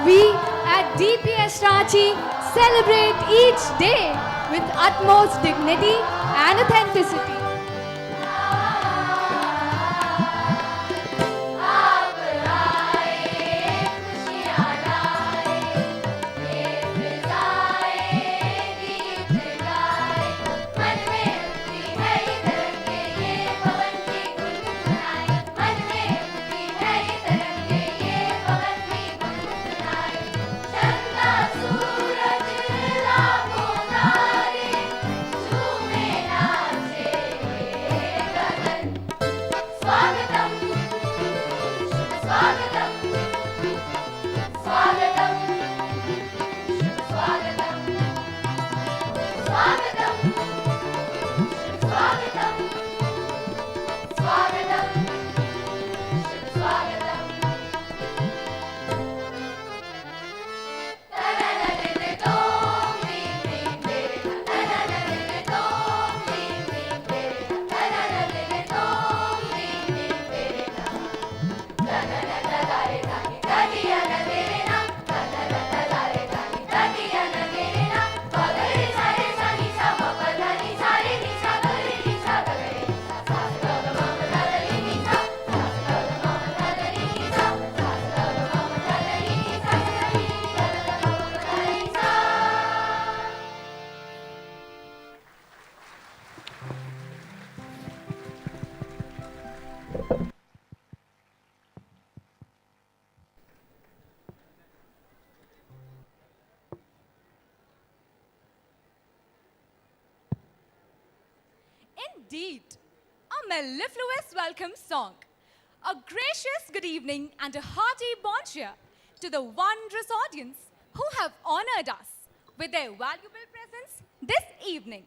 We at DPS Ranchi celebrate each day with utmost dignity and authenticity. Indeed, a mellifluous welcome song, a gracious good evening and a hearty bonjour to the wondrous audience who have honored us with their valuable presence this evening.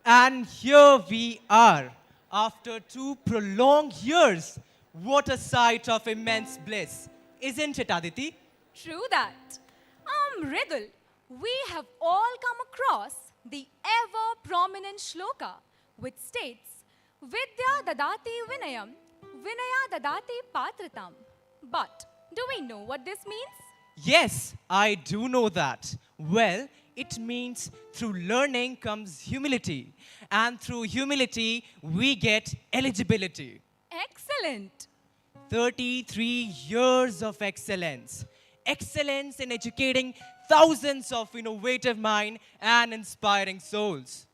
And here we are, after 2 prolonged years. What a sight of immense bliss, isn't it, Aditi? True that. Ridul, we have all come across the ever-prominent shloka which states, Vidya dadati vinayam, vinaya dadati patratam. But do we know what this means? Yes, I do know that. Well, it means through learning comes humility, and through humility we get eligibility. Excellent. 33 years of excellence. Excellence in educating thousands of innovative minds and inspiring souls.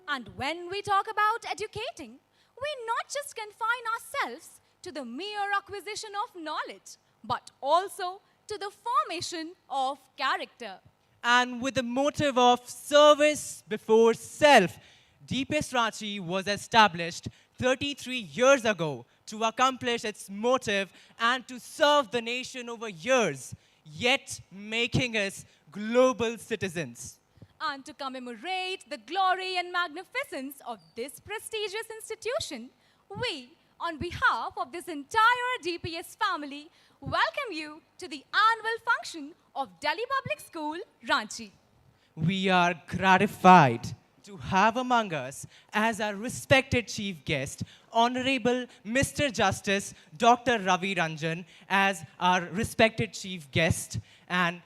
And when we talk about educating, we not just confine ourselves to the mere acquisition of knowledge, but also to the formation of character. And with the motive of service before self, DPS Ranchi was established 33 years ago to accomplish its motive and to serve the nation over years, yet making us global citizens. And to commemorate the glory and magnificence of this prestigious institution, we, on behalf of this entire DPS family, welcome you to the annual function of Delhi Public School, Ranchi. We are gratified to have among us as our respected chief guest, Honorable Mr. Justice Dr. Ravi Ranjan as our respected chief guest, and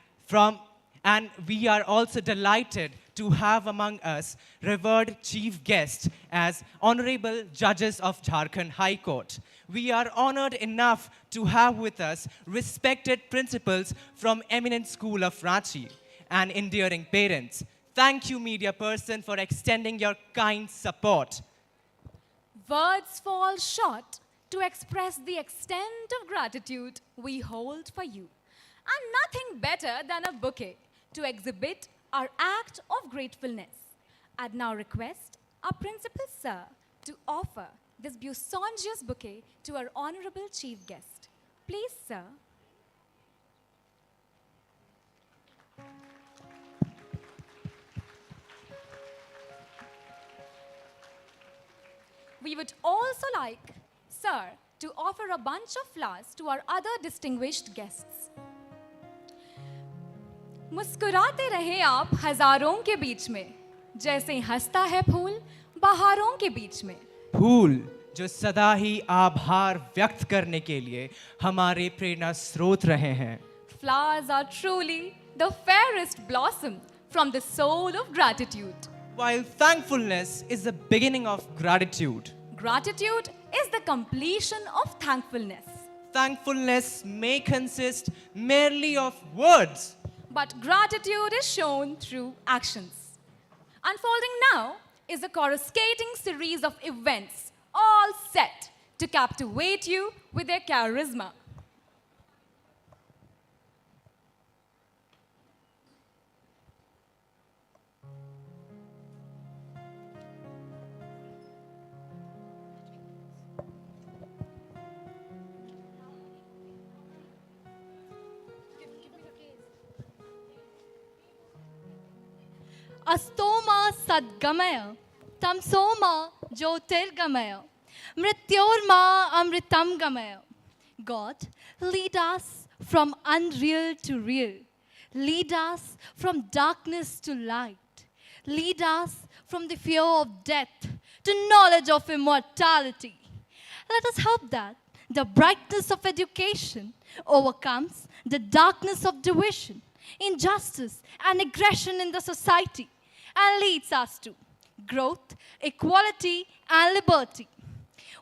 we are also delighted to have among us revered chief guest as Honorable Judges of Jharkhand High Court. We are honored enough to have with us respected principals from eminent school of Ranchi and endearing parents. Thank you, media person, for extending your kind support. Words fall short to express the extent of gratitude we hold for you. And nothing better than a bouquet to exhibit our act of gratefulness. I'd now request our principal sir to offer this buissongeous bouquet to our honorable chief guest. Please, sir. We would also like, sir, to offer a bunch of flowers to our other distinguished guests. मुस्कुराते रहे आप हजारों के बीच में, जैसे हंसता है फूल बहारों के बीच में. फूल जो सदा ही आभार व्यक्त करने के लिए हमारे प्रेरणा स्रोत रहे हैं. flowers are truly the fairest blossom from the soul of gratitude. While thankfulness is the beginning of gratitude. Gratitude is the completion of thankfulness. Thankfulness may consist merely of words. But gratitude is shown through actions. Unfolding now is a coruscating series of events, all set to captivate you with their charisma. Astoma Sadgamaya, Tamsoma Jyotirgamaya, Mrityorma Amritam Gamaya. God, lead us from unreal to real. Lead us from darkness to light. Lead us from the fear of death to knowledge of immortality. Let us hope that the brightness of education overcomes the darkness of division, injustice, and aggression in the society and leads us to growth, equality, and liberty.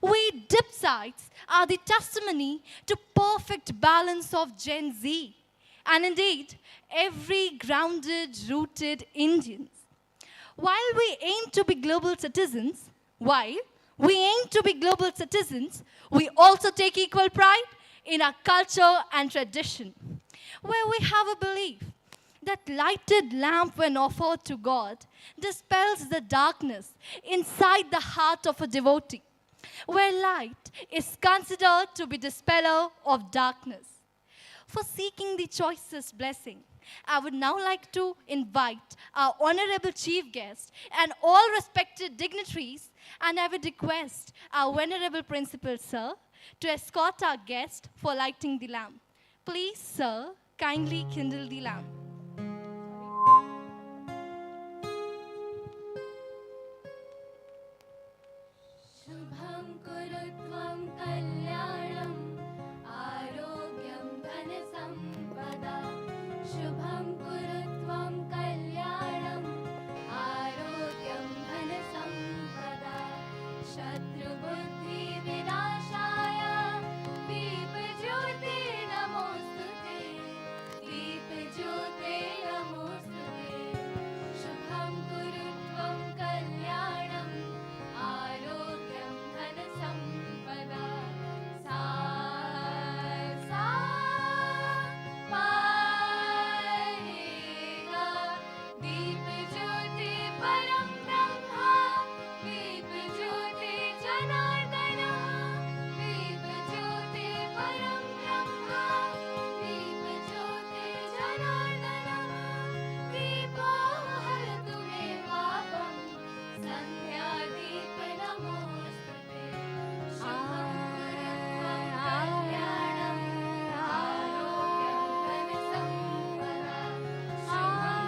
We dipsites are the testimony to perfect balance of Gen Z, and indeed, every grounded, rooted Indians. While we aim to be global citizens, we also take equal pride in our culture and tradition, where we have a belief that lighted lamp when offered to God dispels the darkness inside the heart of a devotee, where light is considered to be dispeller of darkness. For seeking the choicest blessing, I would now like to invite our honorable chief guest and all respected dignitaries, and I would request our venerable principal, sir, to escort our guest for lighting the lamp. Please, sir, kindly kindle the lamp. शुभं कुरु त्वं कल्याणं आरोग्यं धनसम्पदा शुभं कुरु त्वं कल्याणं आरोग्यं धनसम्पदा शत्रुबुद्धिविनाशाय दीपज्योते नमोस्तुते दीपज्योते नमोस्तुते शुभं कुरु त्वं कल्याणं आरोग्यं धनसम्पदा सा सा पा रे गा दीपज्योति परं ब्रह्म दीपज्योति जनार्दन दीपज्योति परं ब्रह्म दीपज्योति जनार्दन दीपो हरतु मे पापं सन्ध्यादीप नमोस्तुते शुभं कुरु त्वं कल्याणं आरोग्यं धनसम्पदा शुभं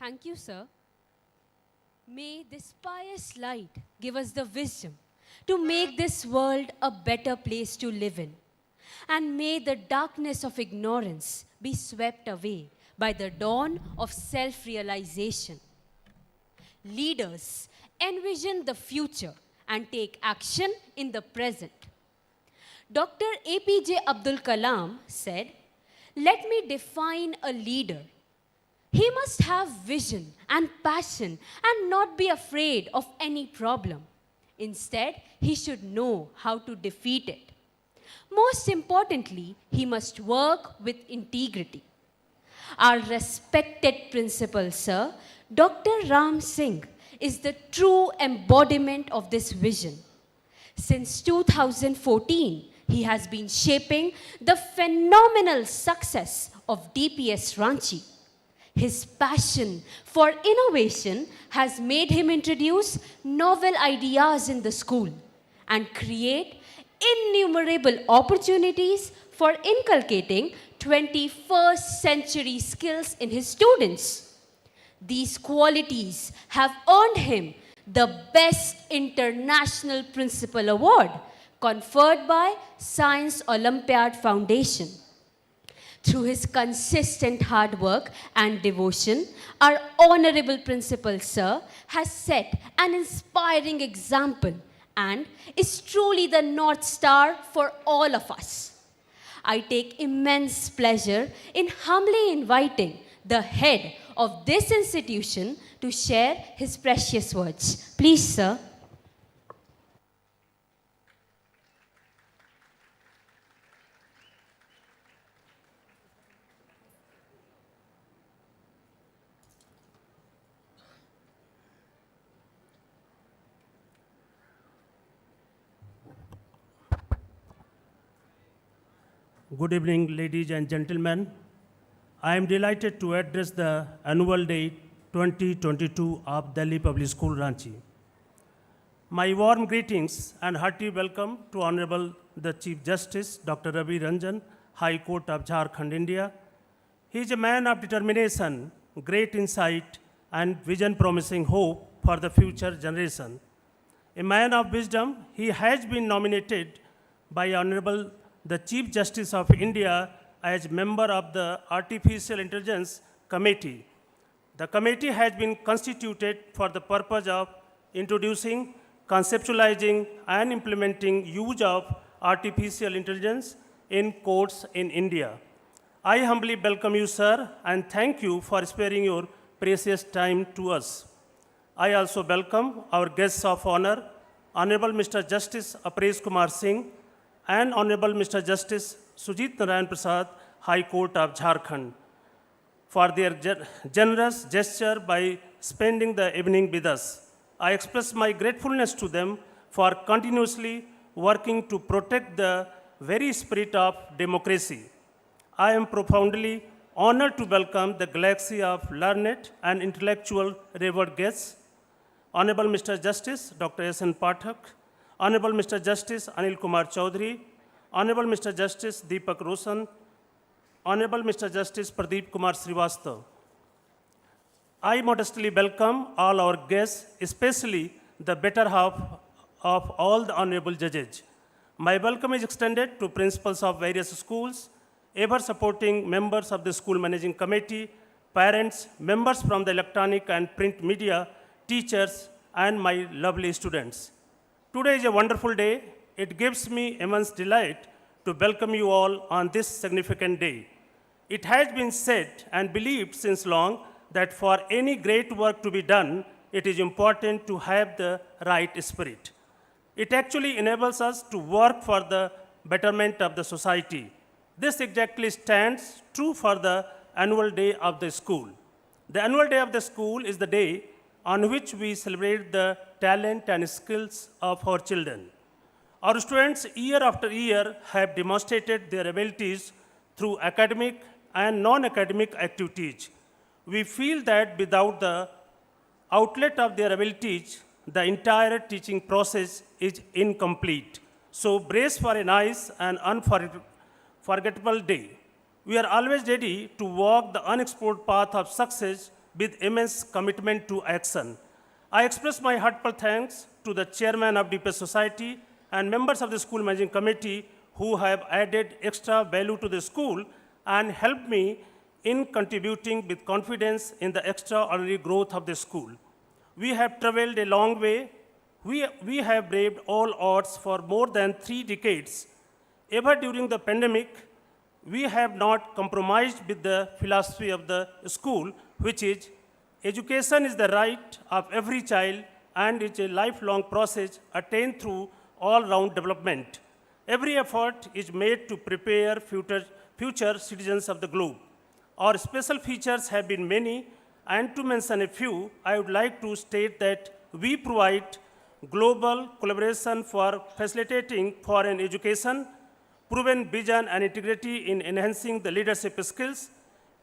Thank you, sir. May this pious light give us the wisdom to make this world a better place to live in. And may the darkness of ignorance be swept away by the dawn of self-realization. Leaders envision the future and take action in the present. Dr. APJ Abdul Kalam said, "Let me define a leader. He must have vision and passion and not be afraid of any problem. Instead, he should know how to defeat it. Most importantly, he must work with integrity." Our respected principal, sir, Dr. Ram Singh, is the true embodiment of this vision. Since 2014, he has been shaping the phenomenal success of DPS Ranchi. His passion for innovation has made him introduce novel ideas in the school and create innumerable opportunities for inculcating 21st century skills in his students. These qualities have earned him the Best International Principal Award conferred by Science Olympiad Foundation. Through his consistent hard work and devotion, our Honorable Principal Sir has set an inspiring example and is truly the North Star for all of us. I take immense pleasure in humbly inviting the head of this institution to share his precious words. Please, sir. Good evening, ladies and gentlemen. I am delighted to address the Annual Day 2022 of Delhi Public School, Ranchi. My warm greetings and hearty welcome to Honorable the Chief Justice, Dr. Ravi Ranjan, High Court of Jharkhand, India. He is a man of determination, great insight, and vision promising hope for the future generation. A man of wisdom, he has been nominated by Honorable the Chief Justice of India as member of the Artificial Intelligence Committee. The committee has been constituted for the purpose of introducing, conceptualizing, and implementing use of artificial intelligence in courts in India. I humbly welcome you, sir, and thank you for sparing your precious time to us. I also welcome our guests of honor, Honorable Mr. Justice Apresh Kumar Singh, and Honorable Mr. Justice Sujit Narayan Prasad, High Court of Jharkhand, for their generous gesture by spending the evening with us. I express my gratefulness to them for continuously working to protect the very spirit of democracy. I am profoundly honored to welcome the galaxy of learned and intellectual revered guests, Honorable Mr. Justice Dr. S.N. Pathak, Honorable Mr. Justice Anil Kumar Chaudhary, Honorable Mr. Justice Deepak Roshan, Honorable Mr. Justice Pradeep Kumar Srivastav. I modestly welcome all our guests, especially the better half of all the honorable judges. My welcome is extended to principals of various schools, ever supporting members of the school managing committee, parents, members from the electronic and print media, teachers, and my lovely students. Today is a wonderful day. It gives me immense delight to welcome you all on this significant day. It has been said and believed since long that for any great work to be done, it is important to have the right spirit. It actually enables us to work for the betterment of the society. This exactly stands true for the annual day of the school. The annual day of the school is the day on which we celebrate the talent and skills of our children. Our students, year after year, have demonstrated their abilities through academic and non-academic activities. We feel that without the outlet of their abilities, the entire teaching process is incomplete. So brace for a nice and unforgettable day. We are always ready to walk the unexplored path of success with immense commitment to action. I express my heartfelt thanks to the chairman of DPS Society and members of the school managing committee who have added extra value to the school and helped me in contributing with confidence in the extraordinary growth of the school. We have traveled a long way. We have braved all odds for more than 3 decades. Ever during the pandemic, we have not compromised with the philosophy of the school, which is education is the right of every child and it's a lifelong process attained through all-round development. Every effort is made to prepare future citizens of the globe. Our special features have been many, and to mention a few, I would like to state that we provide global collaboration for facilitating foreign education, proven vision and integrity in enhancing the leadership skills,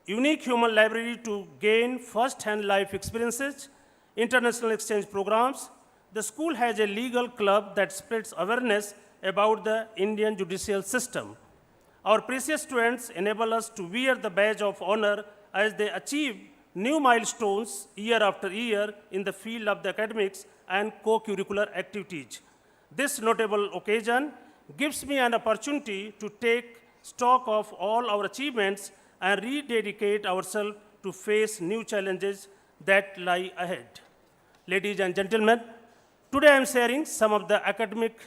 unique human library to gain first-hand life experiences, international exchange programs. The school has a legal club that spreads awareness about the Indian judicial system. Our precious students enable us to wear the badge of honor as they achieve new milestones year after year in the field of the academics and co-curricular activities. This notable occasion gives me an opportunity to take stock of all our achievements and rededicate ourselves to face new challenges that lie ahead. Ladies and gentlemen, today I am sharing some of the academic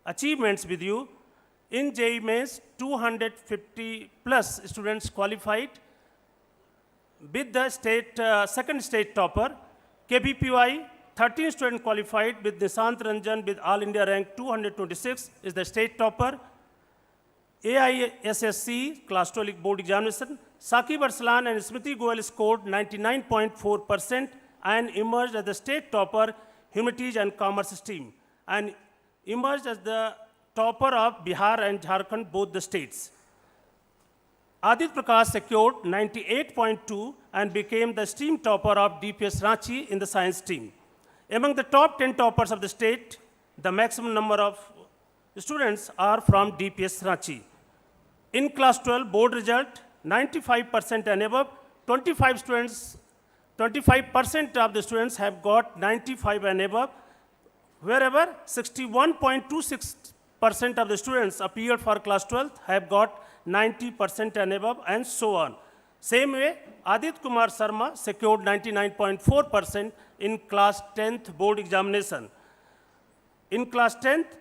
achievements with you. In JEE Mains, 250 plus students qualified with the second state topper. KPPY, 13 students qualified with Nishant Ranjan with All India rank 226 is the state topper. AISSC class 12 board examination, Saqib Arslan and Smriti Goel scored 99.4% and emerged as the state topper, Humanities and Commerce stream, and emerged as the topper of Bihar and Jharkhand, both the states. Adit Prakash secured 98.2 and became the stream topper of DPS Ranchi in the science stream. Among the top 10 toppers of the state, the maximum number of students are from DPS Ranchi. In class 12 board result, 95% and above, 25% of the students have got 95 and above, wherever 61.26% of the students appeared for class 12 have got 90% and above, and so on. Same way, Adit Kumar Sharma secured 99.4% in class 10th board examination. In class 10th,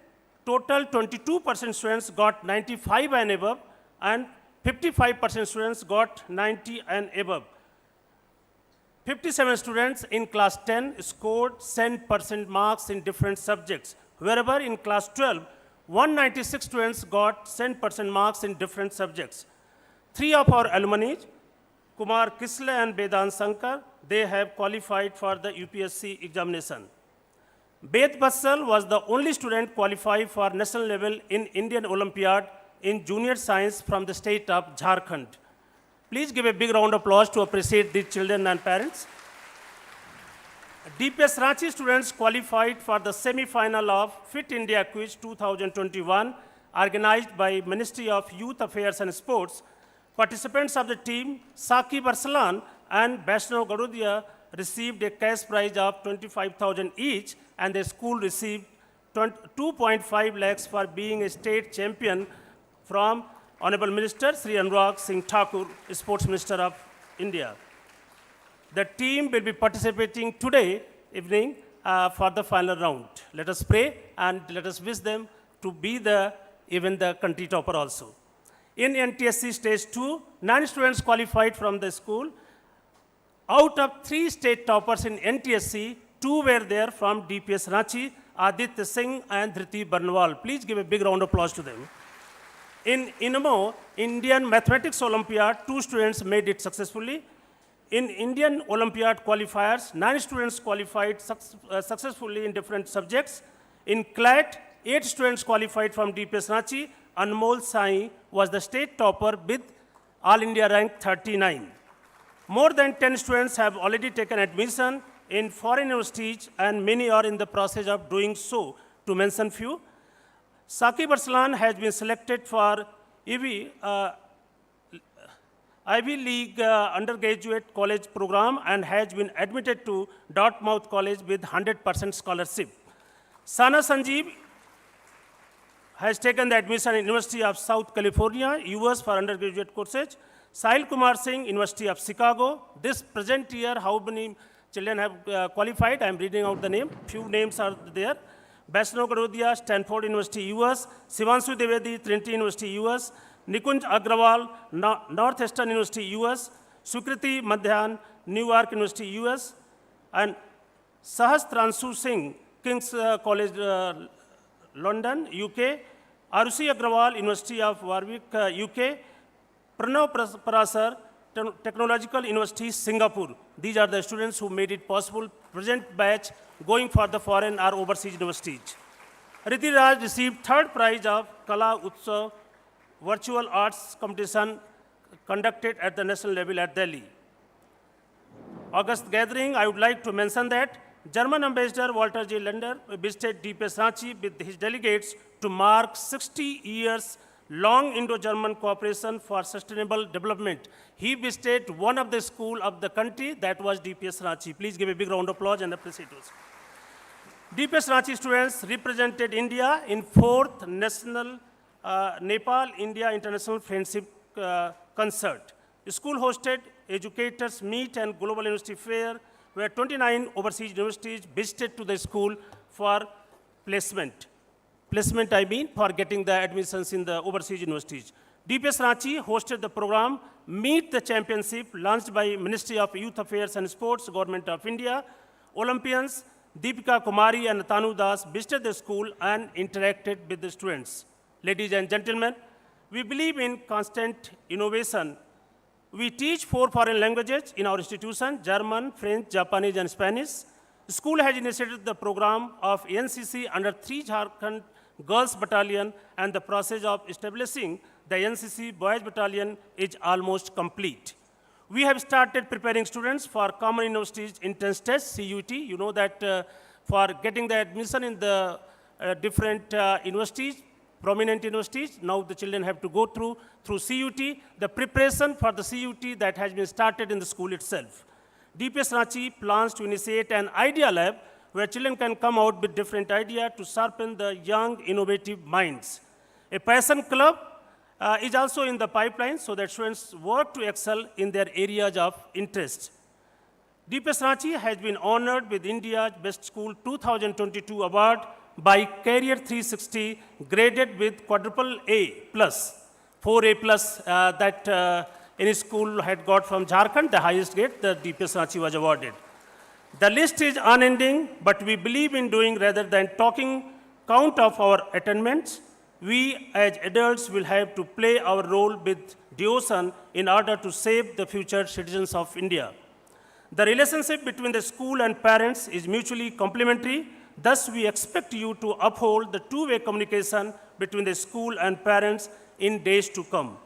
total 22% students got 95 and above, and 55% students got 90 and above. 57 students in class 10 scored 100% marks in different subjects, wherever in class 12, 196 students got 100% marks in different subjects. Three of our alumni, Kumar Kisle and Vedant Sankar, they have qualified for the UPSC examination. Ved Bassal was the only student qualified for national level in Indian Olympiad in junior science from the state of Jharkhand. Please give a big round of applause to appreciate these children and parents. DPS Ranchi students qualified for the semi-final of Fit India Quiz 2021 organized by Ministry of Youth Affairs and Sports. Participants of the team, Saqib Arslan and Vaishnav Garudia, received a cash prize of 25,000 each, and the school received 2.5 lakhs for being a state champion from Honorable Minister Sri Anurag Singh Thakur, Sports Minister of India. The team will be participating today evening for the final round. Let us pray and let us wish them to be even the country topper also. In NTSC Stage 2, 9 students qualified from the school. Out of 3 state toppers in NTSC, 2 were there from DPS Ranchi, Aditya Singh and Dhriti Barnwal. Please give a big round of applause to them. In INMO, Indian Mathematics Olympiad, 2 students made it successfully. In Indian Olympiad qualifiers, 9 students qualified successfully in different subjects. In CLAT, 8 students qualified from DPS Ranchi. Anmol Sai was the state topper with All India rank 39. More than 10 students have already taken admission in foreign universities, and many are in the process of doing so, to mention few. Saqib Arslan has been selected for Ivy League undergraduate college program and has been admitted to Dartmouth College with 100% scholarship. Sana Sanjeev has taken the admission in University of South California, US for undergraduate courses. Sahil Kumar Singh, University of Chicago. This present year, how many children have qualified? I am reading out the name. Few names are there. Vaishnav Garudia, Stanford University, US. Shivanshu Devedi, Trinity University, US. Nikunj Agrawal, Northeastern University, US. Sukriti Madhyan, Newark University, US. And Sahasranshu Singh, King's College, London, UK. Arushi Agrawal, University of Warwick, UK. Pranav Parasar, Technological University, Singapore. These are the students who made it possible. Present batch going for the foreign or overseas universities. Riti Raj received 3rd prize of Kala Utsav Virtual Arts Competition conducted at the national level at Delhi. August gathering, I would like to mention that German Ambassador Walter J. Lender visited DPS Ranchi with his delegates to mark 60 years long Indo-German cooperation for sustainable development. He visited one of the schools of the country, that was DPS Ranchi. Please give a big round of applause and appreciate it. DPS Ranchi students represented India in 4th National Nepal-India International Friendship Concert. The school hosted educators meet and global university fair where 29 overseas universities visited to the school for placement. Placement, I mean, for getting the admissions in the overseas universities. DPS Ranchi hosted the program Meet the Championship, launched by Ministry of Youth Affairs and Sports, Government of India. Olympians Deepika Kumari and Tanu Das visited the school and interacted with the students. Ladies and gentlemen, we believe in constant innovation. We teach 4 foreign languages in our institution: German, French, Japanese, and Spanish. The school has initiated the program of NCC under 3 Jharkhand Girls Battalion, and the process of establishing the NCC Boys Battalion is almost complete. We have started preparing students for Common Universities Entrance Test, CUT. You know that for getting the admission in the different universities, prominent universities, now the children have to go through CUT, the preparation for the CUT that has been started in the school itself. DPS Ranchi plans to initiate an idea lab where children can come out with different ideas to sharpen the young, innovative minds. A passion club is also in the pipeline so that students work to excel in their areas of interest. DPS Ranchi has been honored with India's Best School 2022 award by Career 360, graded with quadruple A plus, 4A plus that any school had got from Jharkhand, the highest grade, the DPS Ranchi was awarded. The list is unending, but we believe in doing rather than talking count of our attainments. We as adults will have to play our role with devotion in order to save the future citizens of India. The relationship between the school and parents is mutually complementary. Thus, we expect you to uphold the two-way communication between the school and parents in days to come.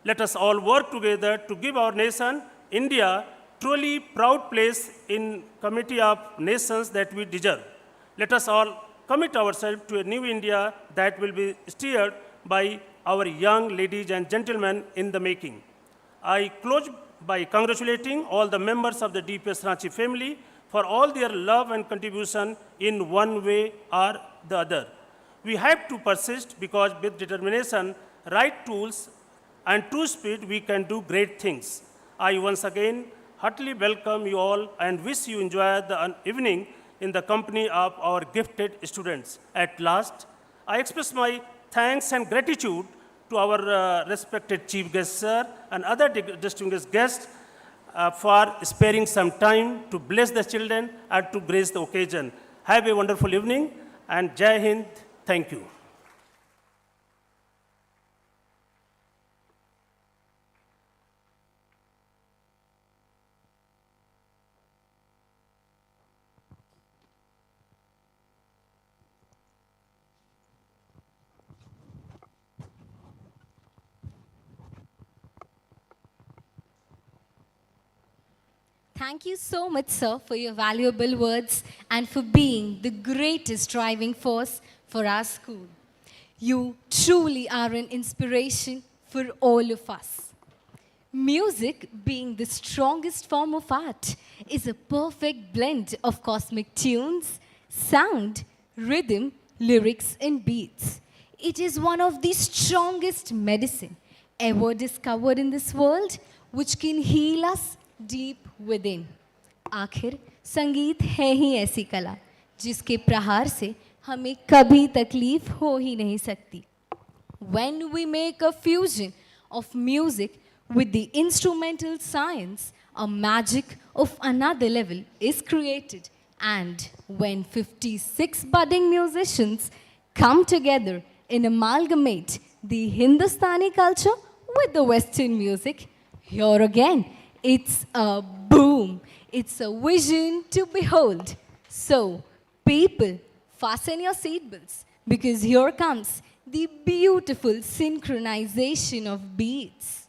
Let us all work together to give our nation, India, truly proud place in committee of nations that we deserve. Let us all commit ourselves to a new India that will be steered by our young ladies and gentlemen in the making. I close by congratulating all the members of the DPS Ranchi family for all their love and contribution in one way or the other. We have to persist because with determination, right tools, and true spirit, we can do great things. I once again heartily welcome you all and wish you enjoy the evening in the company of our gifted students. At last, I express my thanks and gratitude to our respected chief guest, sir, and other distinguished guests for sparing some time to bless the children and to grace the occasion. Have a wonderful evening, and Jai Hind. Thank you. Thank you so much, sir, for your valuable words and for being the greatest driving force for our school. You truly are an inspiration for all of us. Music, being the strongest form of art, is a perfect blend of cosmic tunes, sound, rhythm, lyrics, and beats. It is one of the strongest medicine ever discovered in this world, which can heal us deep within. आखिर संगीत है ही ऐसी कला जिसके प्रहार से हमें कभी तकलीफ हो ही नहीं सकती. When we make a fusion of music with the instrumental science, a magic of another level is created. And when 56 budding musicians come together and amalgamate the Hindustani culture with the Western music, here again, it's a boom. It's a vision to behold. So, people, fasten your seatbelts because here comes the beautiful synchronization of beats.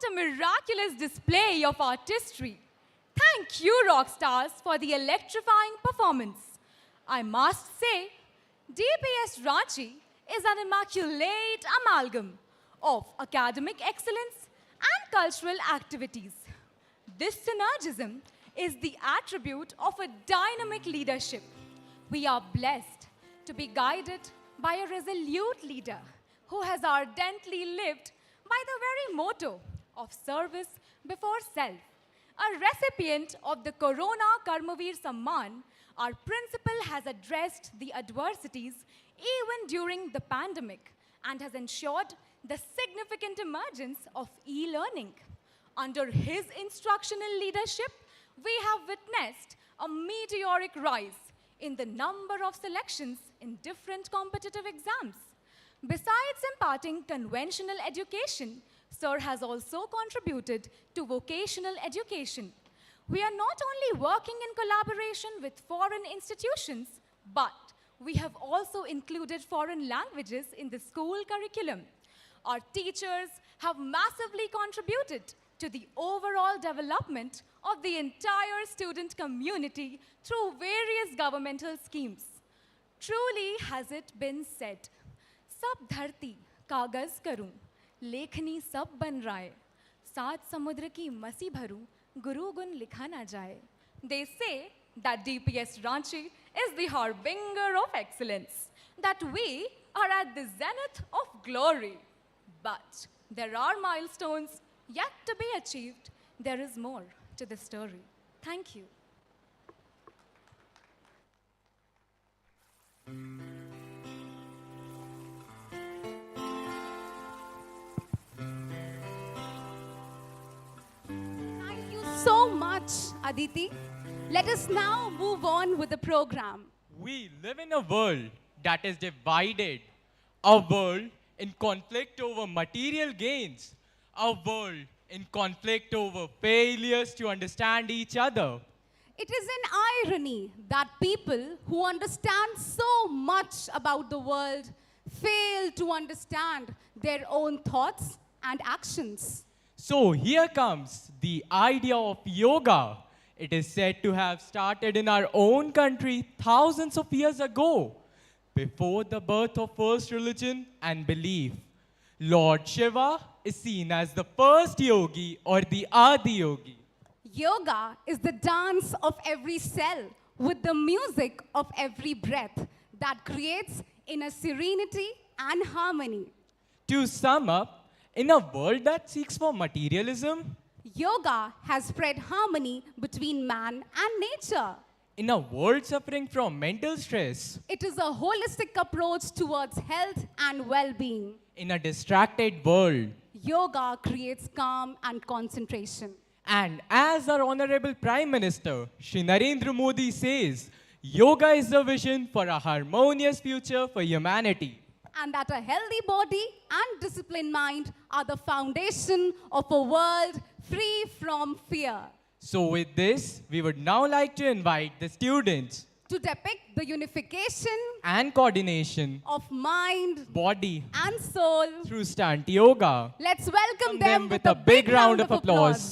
What a miraculous display of artistry. Thank you, rock stars, for the electrifying performance. I must say, DPS Ranchi is an immaculate amalgam of academic excellence and cultural activities. This synergism is the attribute of a dynamic leadership. We are blessed to be guided by a resolute leader who has ardently lived by the very motto of service before self. A recipient of the Corona Karmavir Samman, our principal has addressed the adversities even during the pandemic and has ensured the significant emergence of e-learning. Under his instructional leadership, we have witnessed a meteoric rise in the number of selections in different competitive exams. Besides imparting conventional education, Sir has also contributed to vocational education. We are not only working in collaboration with foreign institutions, but we have also included foreign languages in the school curriculum. Our teachers have massively contributed to the overall development of the entire student community through various governmental schemes. Truly has it been said, सब धरती कागज करूं, लेखनी सब बन राय, सात समुद्र की मसी भरूं, गुरु गुण लिखा ना जाए. They say that DPS Ranchi is the harbinger of excellence, that we are at the zenith of glory. But there are milestones yet to be achieved. There is more to the story. Thank you. Thank you so much, Aditi. Let us now move on with the program. We live in a world that is divided, a world in conflict over material gains, a world in conflict over failures to understand each other. It is an irony that people who understand so much about the world fail to understand their own thoughts and actions. So here comes the idea of yoga. It is said to have started in our own country thousands of years ago, before the birth of first religion and belief. Lord Shiva is seen as the first yogi or the Adi yogi. Yoga is the dance of every cell with the music of every breath that creates inner serenity and harmony. To sum up, in a world that seeks for materialism, Yoga has spread harmony between man and nature. in a world suffering from mental stress, It is a holistic approach towards health and well-being. in a distracted world, Yoga creates calm and concentration. and as our Honorable Prime Minister, Shri Narendra Modi says, yoga is the vision for a harmonious future for humanity. And that a healthy body and disciplined mind are the foundation of a world free from fear. So with this, we would now like to invite the students To depict the unification and coordination of mind body and soul, through stunt yoga. let's welcome Them them with a big round of applause.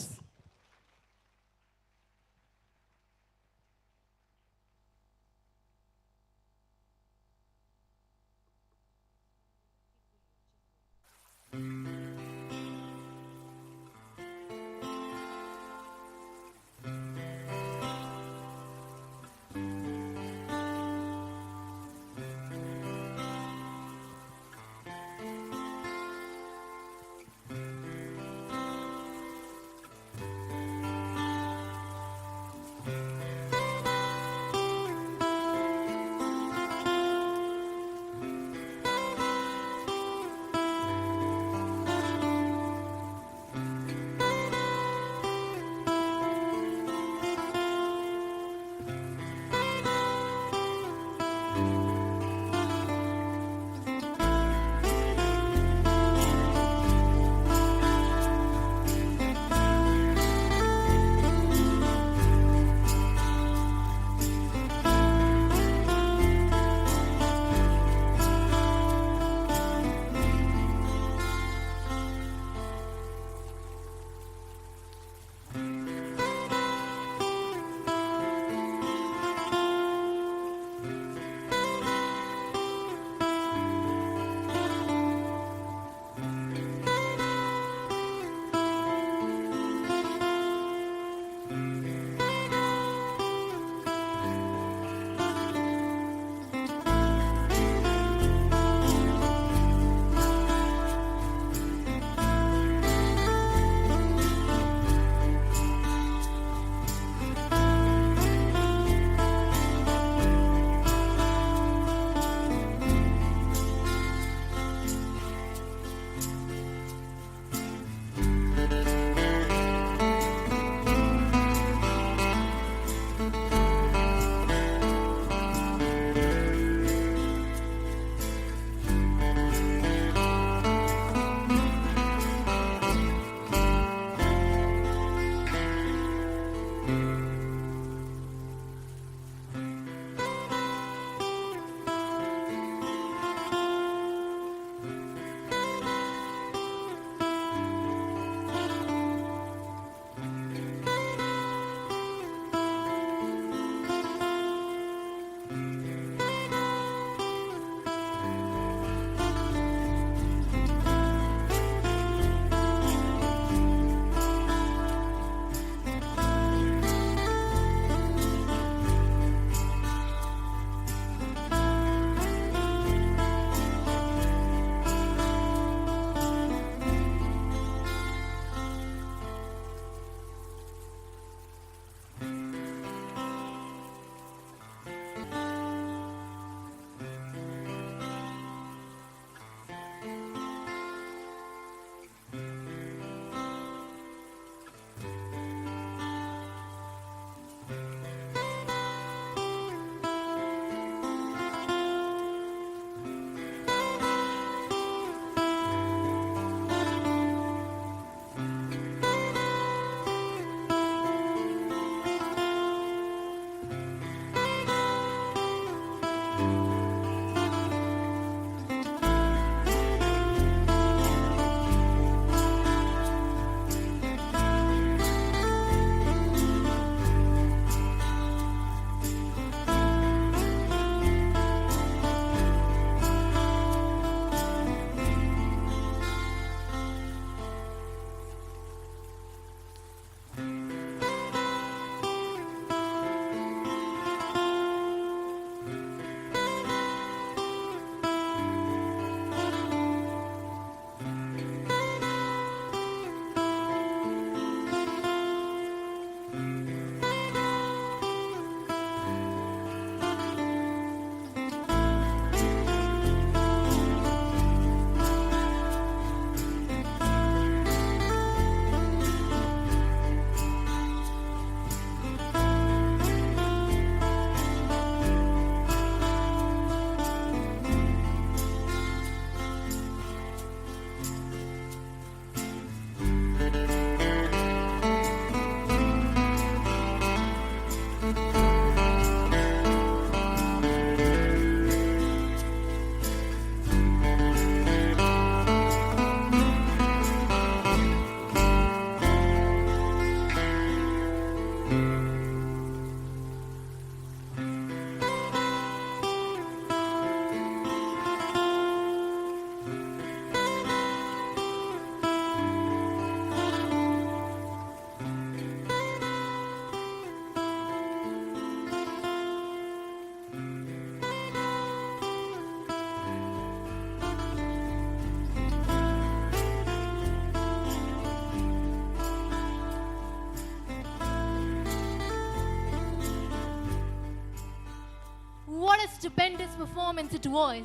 stupendous performance it was,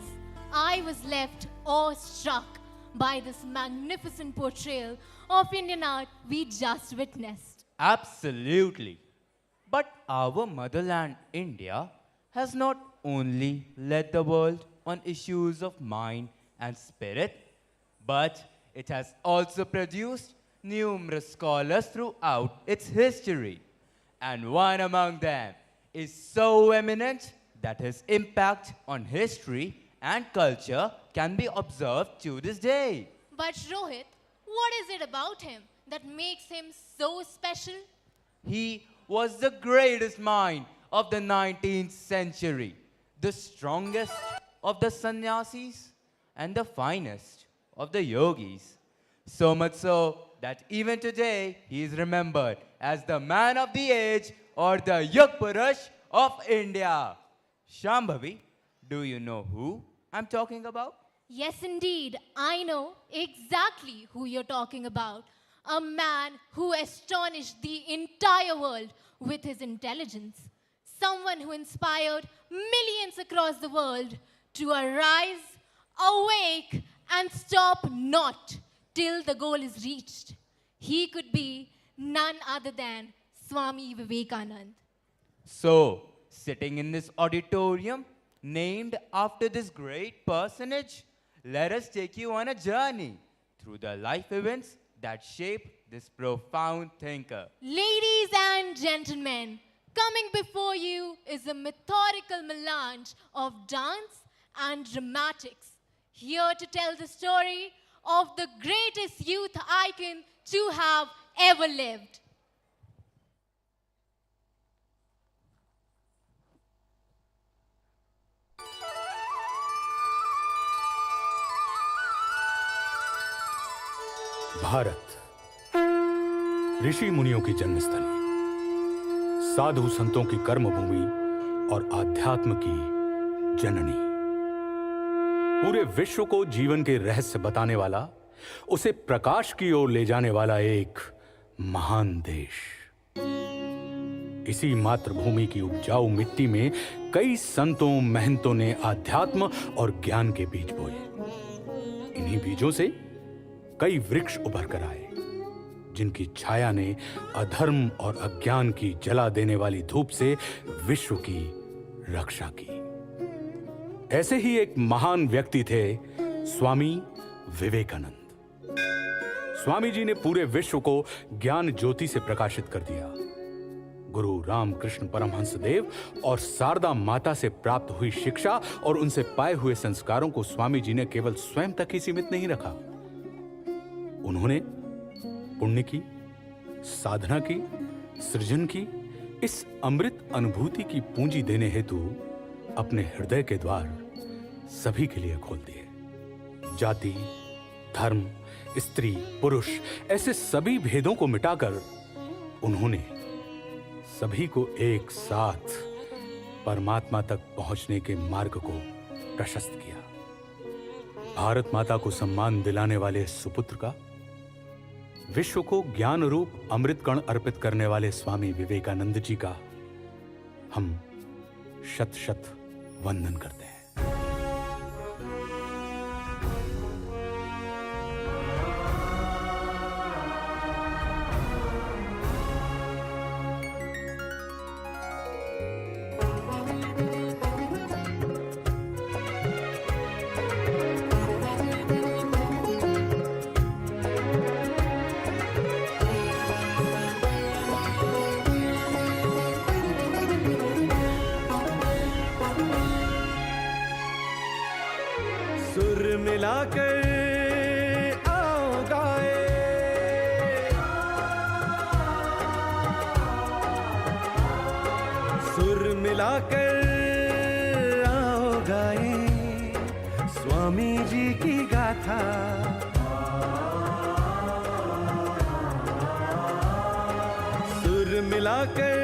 I was left awestruck by this magnificent portrayal of Indian art we just witnessed. Absolutely. But our motherland, India, has not only led the world on issues of mind and spirit, but it has also produced numerous scholars throughout its history. And one among them is so eminent that his impact on history and culture can be observed to this day. But Rohit, what is it about him that makes him so special? He was the greatest mind of the 19th century, the strongest of the sannyasis, and the finest of the yogis. So much so that even today he is remembered as the man of the age or the Yug Purush of India. Shambhavi, do you know who I'm talking about? Yes, indeed, I know exactly who you're talking about. A man who astonished the entire world with his intelligence. Someone who inspired millions across the world to arise, awake, and stop not till the goal is reached. He could be none other than Swami Vivekananda. So, sitting in this auditorium named after this great personage, let us take you on a journey through the life events that shaped this profound thinker. Ladies and gentlemen, coming before you is a methodical melange of dance and dramatics, here to tell the story of the greatest youth icon to have ever lived. Bharat ऋषि मुनियों की जन्मस्थली, साधु संतों की कर्मभूमि और आध्यात्म की जननी, पूरे विश्व को जीवन के रहस्य बताने वाला, उसे प्रकाश की ओर ले जाने वाला एक महान देश। इसी मातृभूमि की उपजाऊ मिट्टी में कई संतों महंतों ने आध्यात्म और ज्ञान के बीज बोए। इन्हीं बीजों से कई वृक्ष उभर कर आए, जिनकी छाया ने अधर्म और अज्ञान की जला देने वाली धूप से विश्व की रक्षा की। ऐसे ही एक महान व्यक्ति थे स्वामी विवेकानंद। स्वामी जी ने पूरे विश्व को ज्ञान ज्योति से प्रकाशित कर दिया। गुरु रामकृष्ण परमहंस देव और शारदा माता से प्राप्त हुई शिक्षा और उनसे पाए हुए संस्कारों को स्वामी जी ने केवल स्वयं तक ही सीमित नहीं रखा। उन्होंने पुण्य की, साधना की, सृजन की इस अमृत अनुभूति की पूंजी देने हेतु अपने हृदय के द्वार सभी के लिए खोल दिए। जाति, धर्म, स्त्री, पुरुष ऐसे सभी भेदों को मिटाकर उन्होंने सभी को एक साथ परमात्मा तक पहुंचने के मार्ग को प्रशस्त किया। भारत माता को सम्मान दिलाने वाले सुपुत्र का, विश्व को ज्ञान रूप अमृत कण अर्पित करने वाले स्वामी विवेकानंद जी का हम शत शत वंदन करते हैं। मिलाकर आओ गाए, सुर मिलाकर आओ गाए स्वामी जी की गाथा। सुर मिलाकर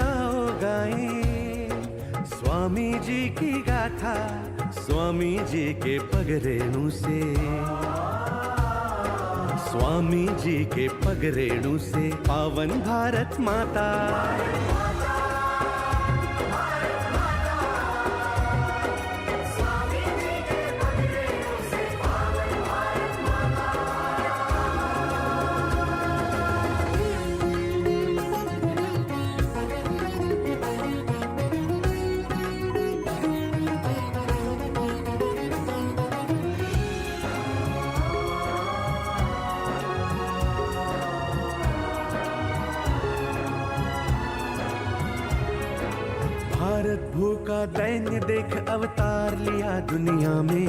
आओ गाए स्वामी जी की गाथा। स्वामी जी के पगरेणु से, स्वामी जी के पगरेणु से पावन भारत माता, प्रभु का दैन्य देख अवतार लिया दुनिया में,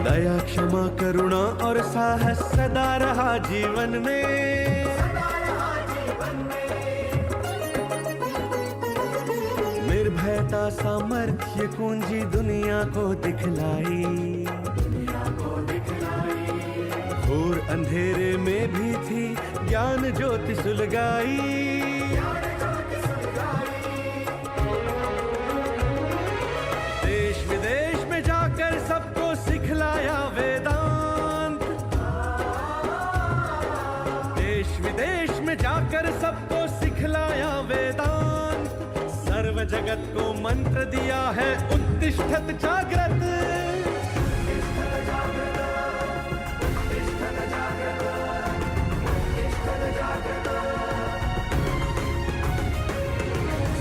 दया क्षमा करुणा और साहस सदा रहा जीवन में। निर्भयता सामर्थ्य कुंजी दुनिया को दिखलाई, घोर अंधेरे में भी थी ज्ञान ज्योति सुलगाई। देश विदेश में जाकर सबको सिखलाया वेदांत, देश विदेश में जाकर सबको सिखलाया वेदांत। सर्व जगत को मंत्र दिया है उत्तिष्ठत जागृत।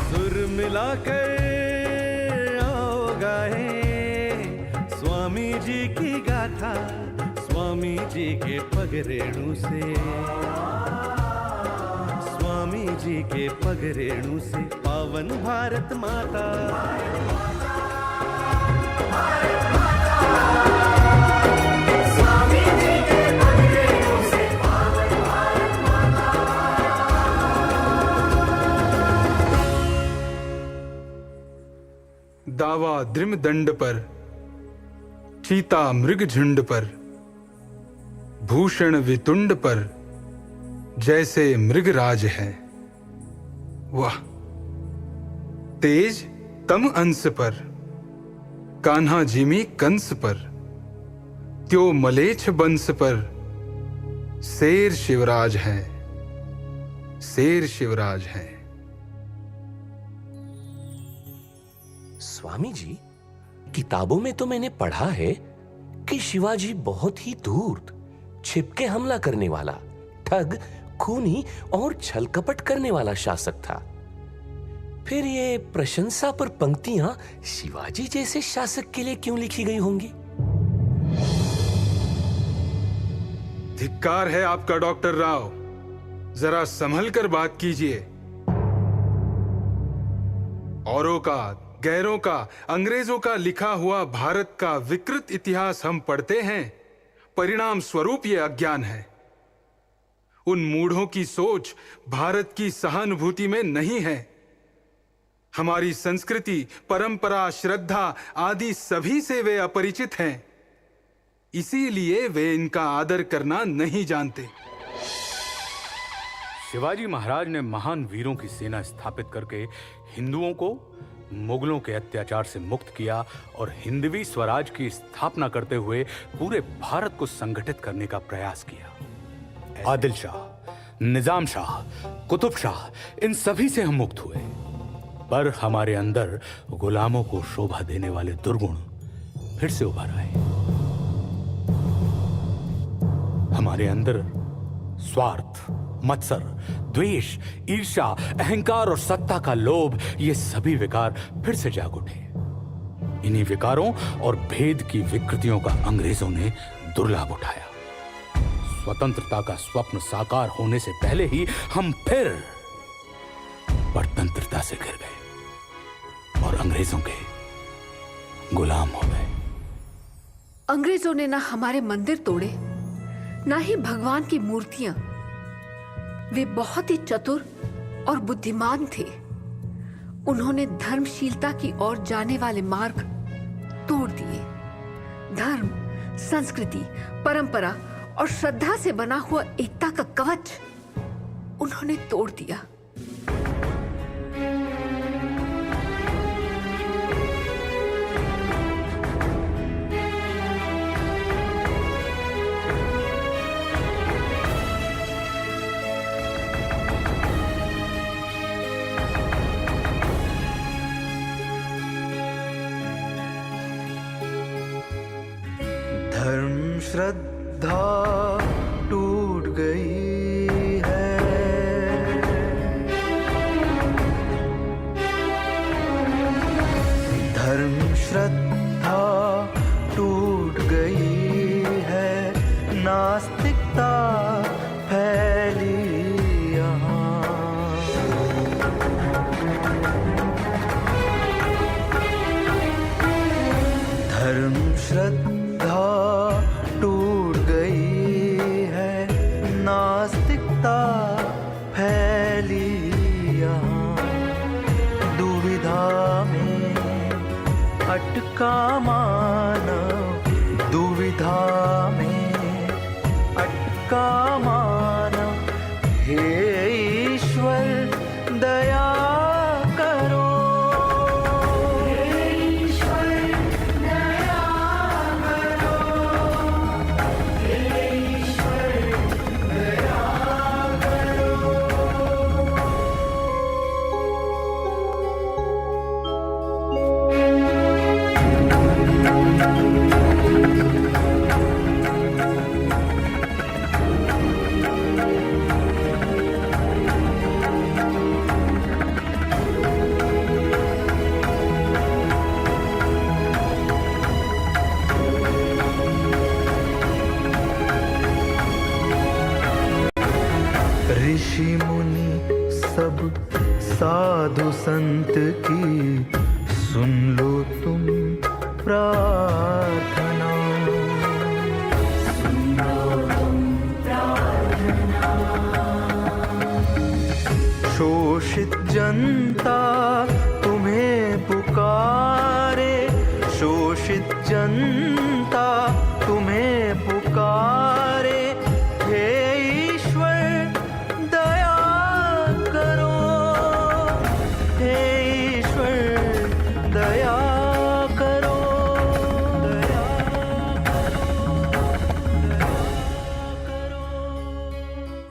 सुर मिलाकर आओ गाए स्वामी जी की गाथा, स्वामी जी के पग रेणु से, स्वामी जी के पग रेणु से पावन भारत माता। स्वामी जी के पग रेणु से पावन भारत माता। दावा द्रिम दंड पर, चीता मृग झुंड पर, भूषण वितुंड पर जैसे मृगराज है। वाह! तेज तम अंश पर, कान्हा जिमी कंस पर, त्यो मलेच्छ बंस पर शेर शिवराज है, शेर शिवराज है। स्वामी जी, किताबों में तो मैंने पढ़ा है कि शिवाजी बहुत ही धूर्त, छिपके हमला करने वाला, ठग, खूनी और छलकपट करने वाला शासक था। फिर ये प्रशंसा पर पंक्तियां शिवाजी जैसे शासक के लिए क्यों लिखी गई होंगी? धिक्कार है आपका डॉक्टर राव, जरा संभल कर बात कीजिए। औरों का, गैरों का, अंग्रेजों का लिखा हुआ भारत का विकृत इतिहास हम पढ़ते हैं, परिणाम स्वरूप ये अज्ञान है। उन मूढ़ों की सोच भारत की सहानुभूति में नहीं है। हमारी संस्कृति, परंपरा, श्रद्धा आदि सभी से वे अपरिचित हैं, इसीलिए वे इनका आदर करना नहीं जानते। शिवाजी महाराज ने महान वीरों की सेना स्थापित करके हिंदुओं को मुगलों के अत्याचार से मुक्त किया और हिंदवी स्वराज की स्थापना करते हुए पूरे भारत को संगठित करने का प्रयास किया। आदिल शाह, निजाम शाह, कुतुब शाह, इन सभी से हम मुक्त हुए, पर हमारे अंदर गुलामों को शोभा देने वाले दुर्गुण फिर से उभर आए। हमारे अंदर स्वार्थ, मत्सर, द्वेष, ईर्ष्या, अहंकार और सत्ता का लोभ, ये सभी विकार फिर से जाग उठे। इन्हीं विकारों और भेद की विकृतियों का अंग्रेजों ने दुर्लाभ उठाया। स्वतंत्रता का स्वप्न साकार होने से पहले ही हम फिर परतंत्रता से गिर गए और अंग्रेजों के गुलाम हो गए। अंग्रेजों ने ना हमारे मंदिर तोड़े, ना ही भगवान की मूर्तियां। वे बहुत ही चतुर और बुद्धिमान थे। उन्होंने धर्मशीलता की ओर जाने वाले मार्ग तोड़ दिए। धर्म, संस्कृति, परंपरा और श्रद्धा से बना हुआ एकता का कवच उन्होंने तोड़ दिया। धर्म श्रद्धा टूट गई है, धर्म श्रद्धा टूट गई है, नास्तिकता फैली यहाँ। धर्म श्रद्धा टूट गई है, नास्तिकता फैली यहाँ, दुविधा में अटका मानव, दुविधा में अटका मानव, हे ईश्वर दया करो, हे ईश्वर दया करो, हे ईश्वर दया करो। ऋषि मुनि सब साधु संत की सुन लो तुम प्रार्थना, सुन लो तुम प्रार्थना। शोषित जनता तुम्हें पुकारे, शोषित जनता तुम्हें पुकारे, हे ईश्वर दया करो, हे ईश्वर दया करो, दया करो।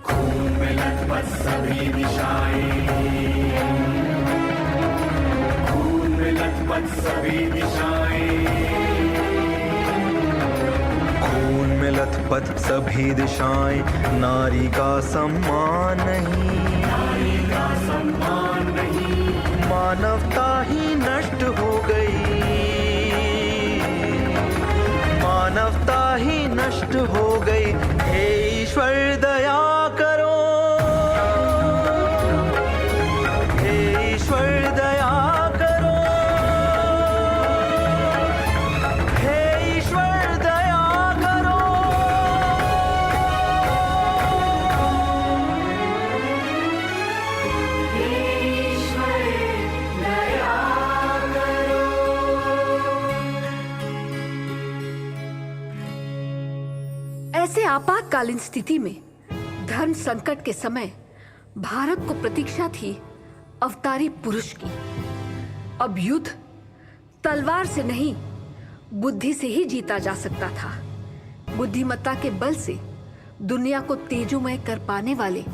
खून में लथपथ सभी दिशाएं, खून में लथपथ सभी दिशाएं, खून में लथपथ सभी दिशाएं, नारी का सम्मान नहीं, नारी का सम्मान नहीं, मानवता ही नष्ट हो गई, मानवता ही नष्ट हो गई, हे ईश्वर दया करो, हे ईश्वर दया करो, हे ईश्वर दया करो। ऐसे आपातकालीन स्थिति में धर्म संकट के समय भारत को प्रतीक्षा थी अवतारी पुरुष की। अब युद्ध तलवार से नहीं, बुद्धि से ही जीता जा सकता था। बुद्धिमत्ता के बल से दुनिया को तेजोमय कर पाने वाले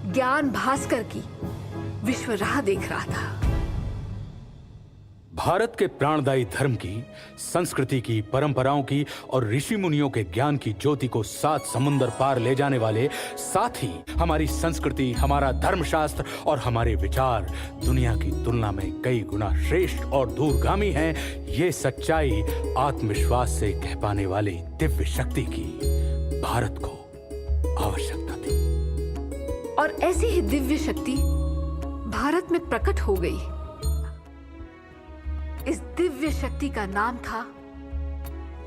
ज्ञान भास्कर की विश्व राह देख रहा था। भारत के प्राणदायी धर्म की, संस्कृति की, परंपराओं की और ऋषि मुनियों के ज्ञान की ज्योति को 7 समुंदर पार ले जाने वाले, साथ ही हमारी संस्कृति, हमारा धर्मशास्त्र और हमारे विचार दुनिया की तुलना में कई गुना श्रेष्ठ और दूरगामी हैं। ये सच्चाई आत्मविश्वास से कह पाने वाली दिव्य शक्ति की भारत को आवश्यकता थी। और ऐसी ही दिव्य शक्ति भारत में प्रकट हो गई। इस दिव्य शक्ति का नाम था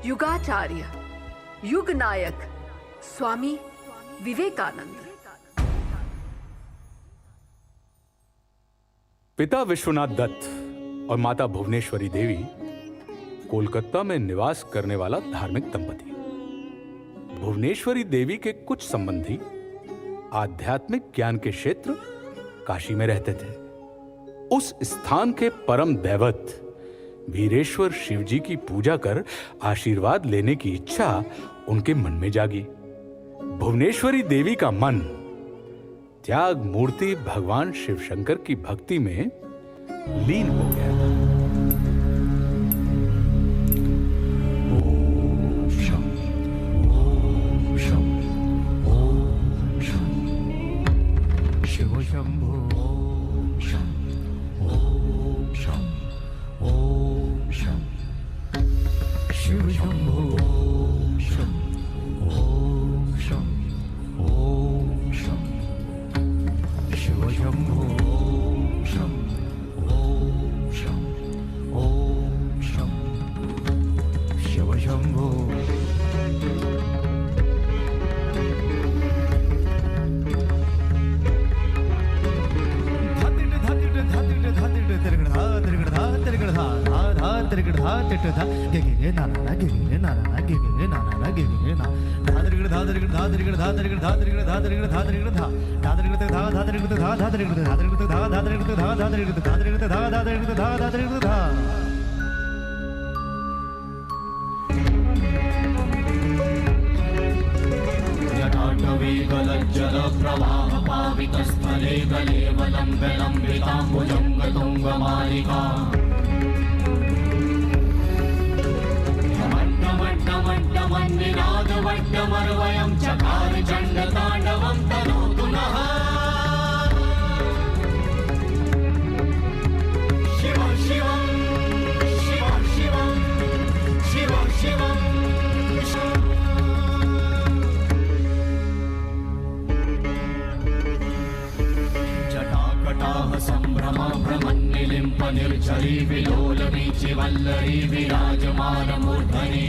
युगाचार्य, युग नायक स्वामी विवेकानंद। पिता विश्वनाथ दत्त और माता भुवनेश्वरी देवी कोलकाता में निवास करने वाला धार्मिक दंपति। भुवनेश्वरी देवी के कुछ संबंधी आध्यात्मिक ज्ञान के क्षेत्र काशी में रहते थे। उस स्थान के परम दैवत वीरेश्वर शिवजी की पूजा कर आशीर्वाद लेने की इच्छा उनके मन में जागी। भुवनेश्वरी देवी का मन त्याग मूर्ति भगवान शिव शंकर की भक्ति में लीन हो गया था। शिव शंभो। जल प्रवाह पावितस्थले गलेवलम्बिताम्बुजङ्गतुङ्गमालिका वड्डमर्वयं चकार चण्डताण्डवं तनोतु नः। शिव शिवं शिव शिवं शिव शिवं जटाकटाह सम्भ्रम भ्रमन्निलिम्प निर्झरी विलोल वीचिवल्लरी विराजमानमूर्धनि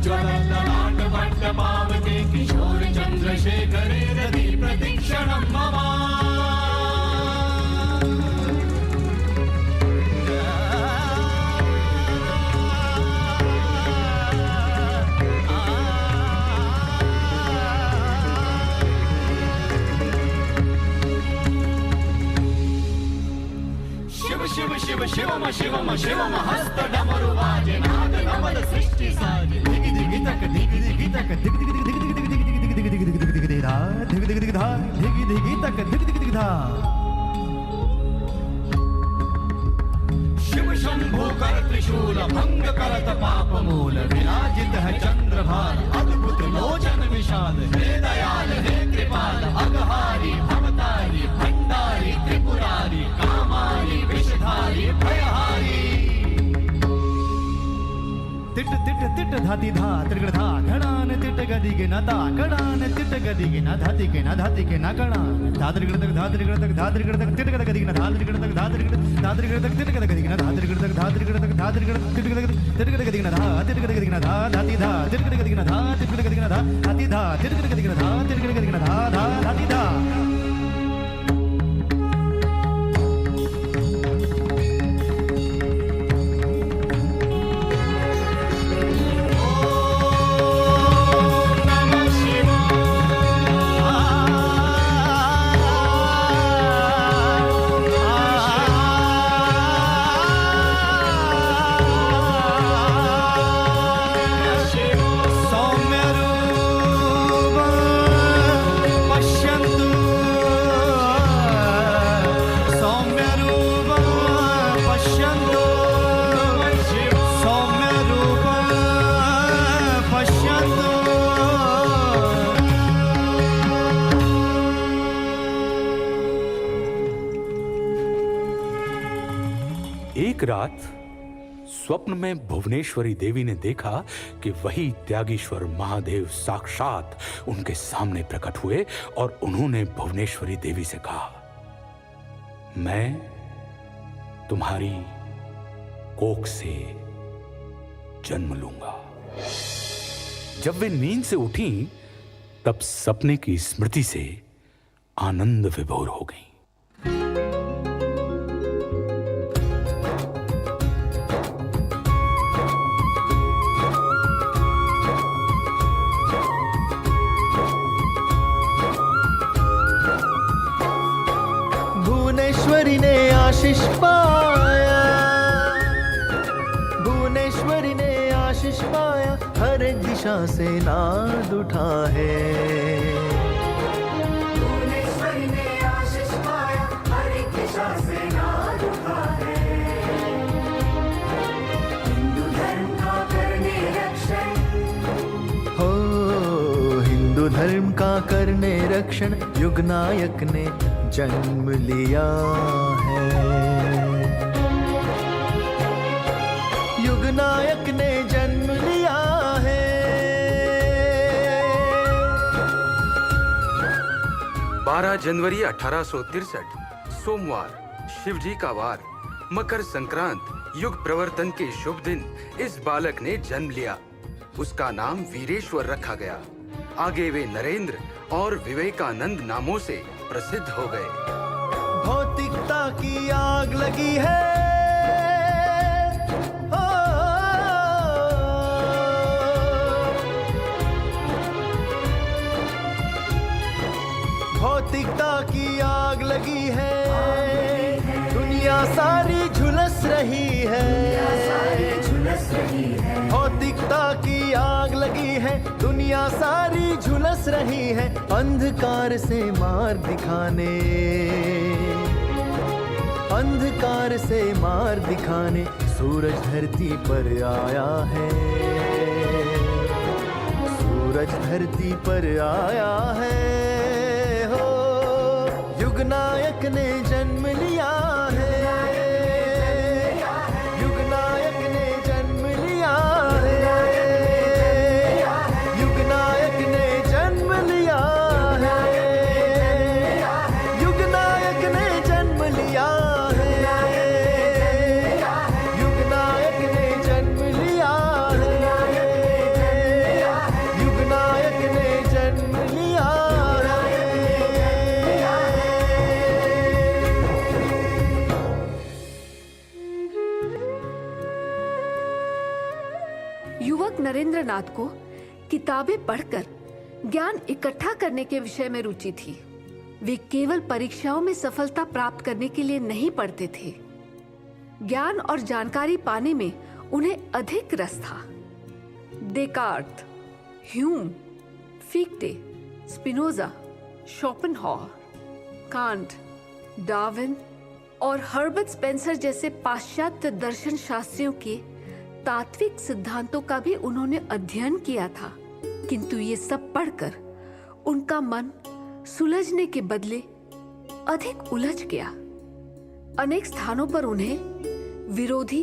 ज्वलल्ललाट पावते किशोर चन्द्रशेखरे रति प्रतीक्षणं मम। शिव शिव शिव शिवम शिवम शिवम हस्त डमरु वाजे नाद नवल सृष्टि साजे दिगि दिगि तक दिगि दिगि तक दिगि दिगि दिगि दिगि दिगि दिगि दिगि दिगि दिगि दिगि धा दिगि दिगि दिगि धा दिगि दिगि तक दिगि दिगि दिगि धा। शिव शंभो कर त्रिशूल भंग करत पाप मूल विराजित है चंद्रभार अद्भुत लोचन विशाल हे दयाल हे कृपाल अघहारी भवतारी भंडारी त्रिपुरारी कामारी विषधारी भयहारी। तिट तिट तिट धाति धा त्रिगण धा घणान तिट गदि के न ता घणान तिट गदि के न धाति के न धाति के न घणान धात्रिगण तक धात्रिगण तक धात्रिगण तक तिट गद गदि के न धात्रिगण तक धात्रिगण तक तिट गद गदि के न धात्रिगण तक धात्रिगण तक धात्रिगण तिट गद गदि के न धा तिट गद गदि के न धा धाति धा तिट गद गदि के न धा तिट गद गदि के न धा धाति धा तिट गद गदि के न धा तिट गद गदि के न धा धा धाति धा। एक रात स्वप्न में भुवनेश्वरी देवी ने देखा कि वही त्यागीश्वर महादेव साक्षात उनके सामने प्रकट हुए और उन्होंने भुवनेश्वरी देवी से कहा, मैं तुम्हारी कोख से जन्म लूंगा। जब वे नींद से उठी तब सपने की स्मृति से आनंद विभोर हो गई। भुवनेश्वरी ने आशीष पाया, भुवनेश्वरी ने आशीष पाया, हर एक दिशा से नाद उठा है। भुवनेश्वरी ने आशीष पाया, हर एक दिशा से नाद उठा है। हिंदू धर्म का करने रक्षण, हो हिंदू धर्म का करने रक्षण युग नायक ने जन्म लिया है। युग नायक ने जन्म लिया है। 12 जनवरी 1863 सोमवार, शिवजी का वार, मकर संक्रांत युग प्रवर्तन के शुभ दिन इस बालक ने जन्म लिया। उसका नाम वीरेश्वर रखा गया। आगे वे नरेंद्र और विवेकानंद नामों से प्रसिद्ध हो गए। भौतिकता की आग लगी है, भौतिकता की आग लगी है, दुनिया सारी झुलस रही है, भौतिकता की आग लगी है, दुनिया सारी झुलस रही है, अंधकार से मार्ग दिखाने, अंधकार से मार्ग दिखाने सूरज धरती पर आया है, सूरज धरती पर आया है। हो युगनायक ने जन्म लिया है, युगनायक ने जन्म लिया है, युगनायक ने जन्म लिया है, युगनायक ने जन्म लिया है, युगनायक ने जन्म लिया है, युगनायक ने जन्म लिया है। युवक नरेंद्र नाथ को किताबें पढ़कर ज्ञान इकट्ठा करने के विषय में रुचि थी। वे केवल परीक्षाओं में सफलता प्राप्त करने के लिए नहीं पढ़ते थे। ज्ञान और जानकारी पाने में उन्हें अधिक रस था। Descartes, Hume, Fichte, Spinoza, Schopenhauer, Kant, Darwin और हर्बर्ट स्पेंसर जैसे पाश्चात्य दर्शन शास्त्रियों के तात्विक सिद्धांतों का भी उन्होंने अध्ययन किया था, किंतु ये सब पढ़कर उनका मन सुलझने के बदले अधिक उलझ गया। अनेक स्थानों पर उन्हें विरोधी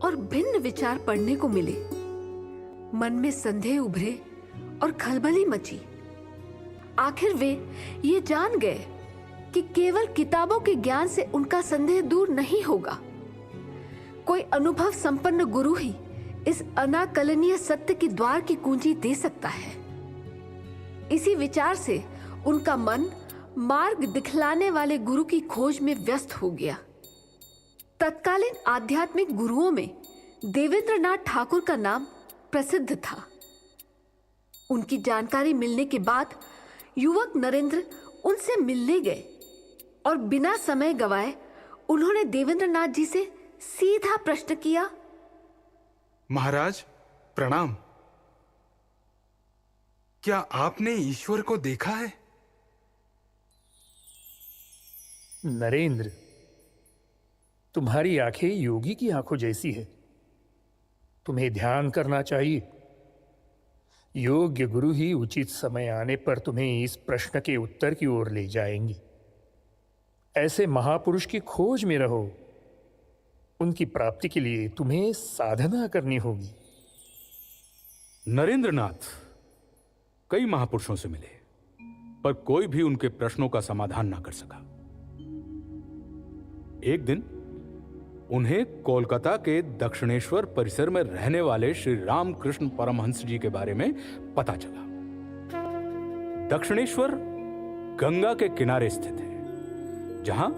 और भिन्न विचार पढ़ने को मिले। मन में संदेह उभरे और खलबली मची। आखिर वे ये जान गए कि केवल किताबों के ज्ञान से उनका संदेह दूर नहीं होगा। कोई अनुभव संपन्न गुरु ही इस अनाकलनीय सत्य के द्वार की कुंजी दे सकता है। इसी विचार से उनका मन मार्ग दिखलाने वाले गुरु की खोज में व्यस्त हो गया। तत्कालीन आध्यात्मिक गुरुओं में देवेंद्रनाथ ठाकुर का नाम प्रसिद्ध था। उनकी जानकारी मिलने के बाद युवक नरेंद्र उनसे मिलने गए और बिना समय गवाए उन्होंने देवेंद्रनाथ जी से सीधा प्रश्न किया। महाराज प्रणाम। क्या आपने ईश्वर को देखा है? नरेंद्र, तुम्हारी आंखें योगी की आंखों जैसी है। तुम्हें ध्यान करना चाहिए। योग्य गुरु ही उचित समय आने पर तुम्हें इस प्रश्न के उत्तर की ओर ले जाएंगे। ऐसे महापुरुष की खोज में रहो। उनकी प्राप्ति के लिए तुम्हें साधना करनी होगी। नरेंद्रनाथ कई महापुरुषों से मिले, पर कोई भी उनके प्रश्नों का समाधान ना कर सका। एक दिन उन्हें कोलकाता के दक्षिणेश्वर परिसर में रहने वाले श्री रामकृष्ण परमहंस जी के बारे में पता चला। दक्षिणेश्वर गंगा के किनारे स्थित है, जहां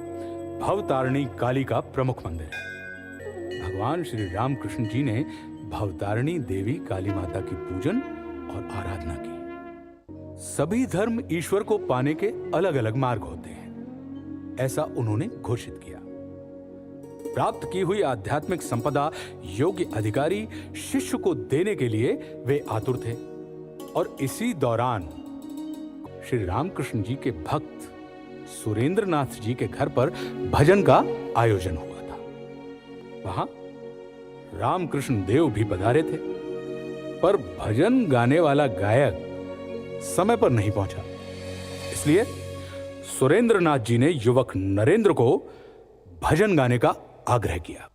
भवतारिणी काली का प्रमुख मंदिर है। भगवान श्री रामकृष्ण जी ने भवतारिणी देवी काली माता की पूजन और आराधना की। सभी धर्म ईश्वर को पाने के अलग अलग मार्ग होते हैं, ऐसा उन्होंने घोषित किया। प्राप्त की हुई आध्यात्मिक संपदा योग्य अधिकारी शिष्य को देने के लिए वे आतुर थे। और इसी दौरान श्री रामकृष्ण जी के भक्त सुरेंद्रनाथ जी के घर पर भजन का आयोजन हुआ था। वहां रामकृष्ण देव भी पधारे थे, पर भजन गाने वाला गायक समय पर नहीं पहुंचा। इसलिए सुरेंद्रनाथ जी ने युवक नरेंद्र को भजन गाने का आग्रह किया।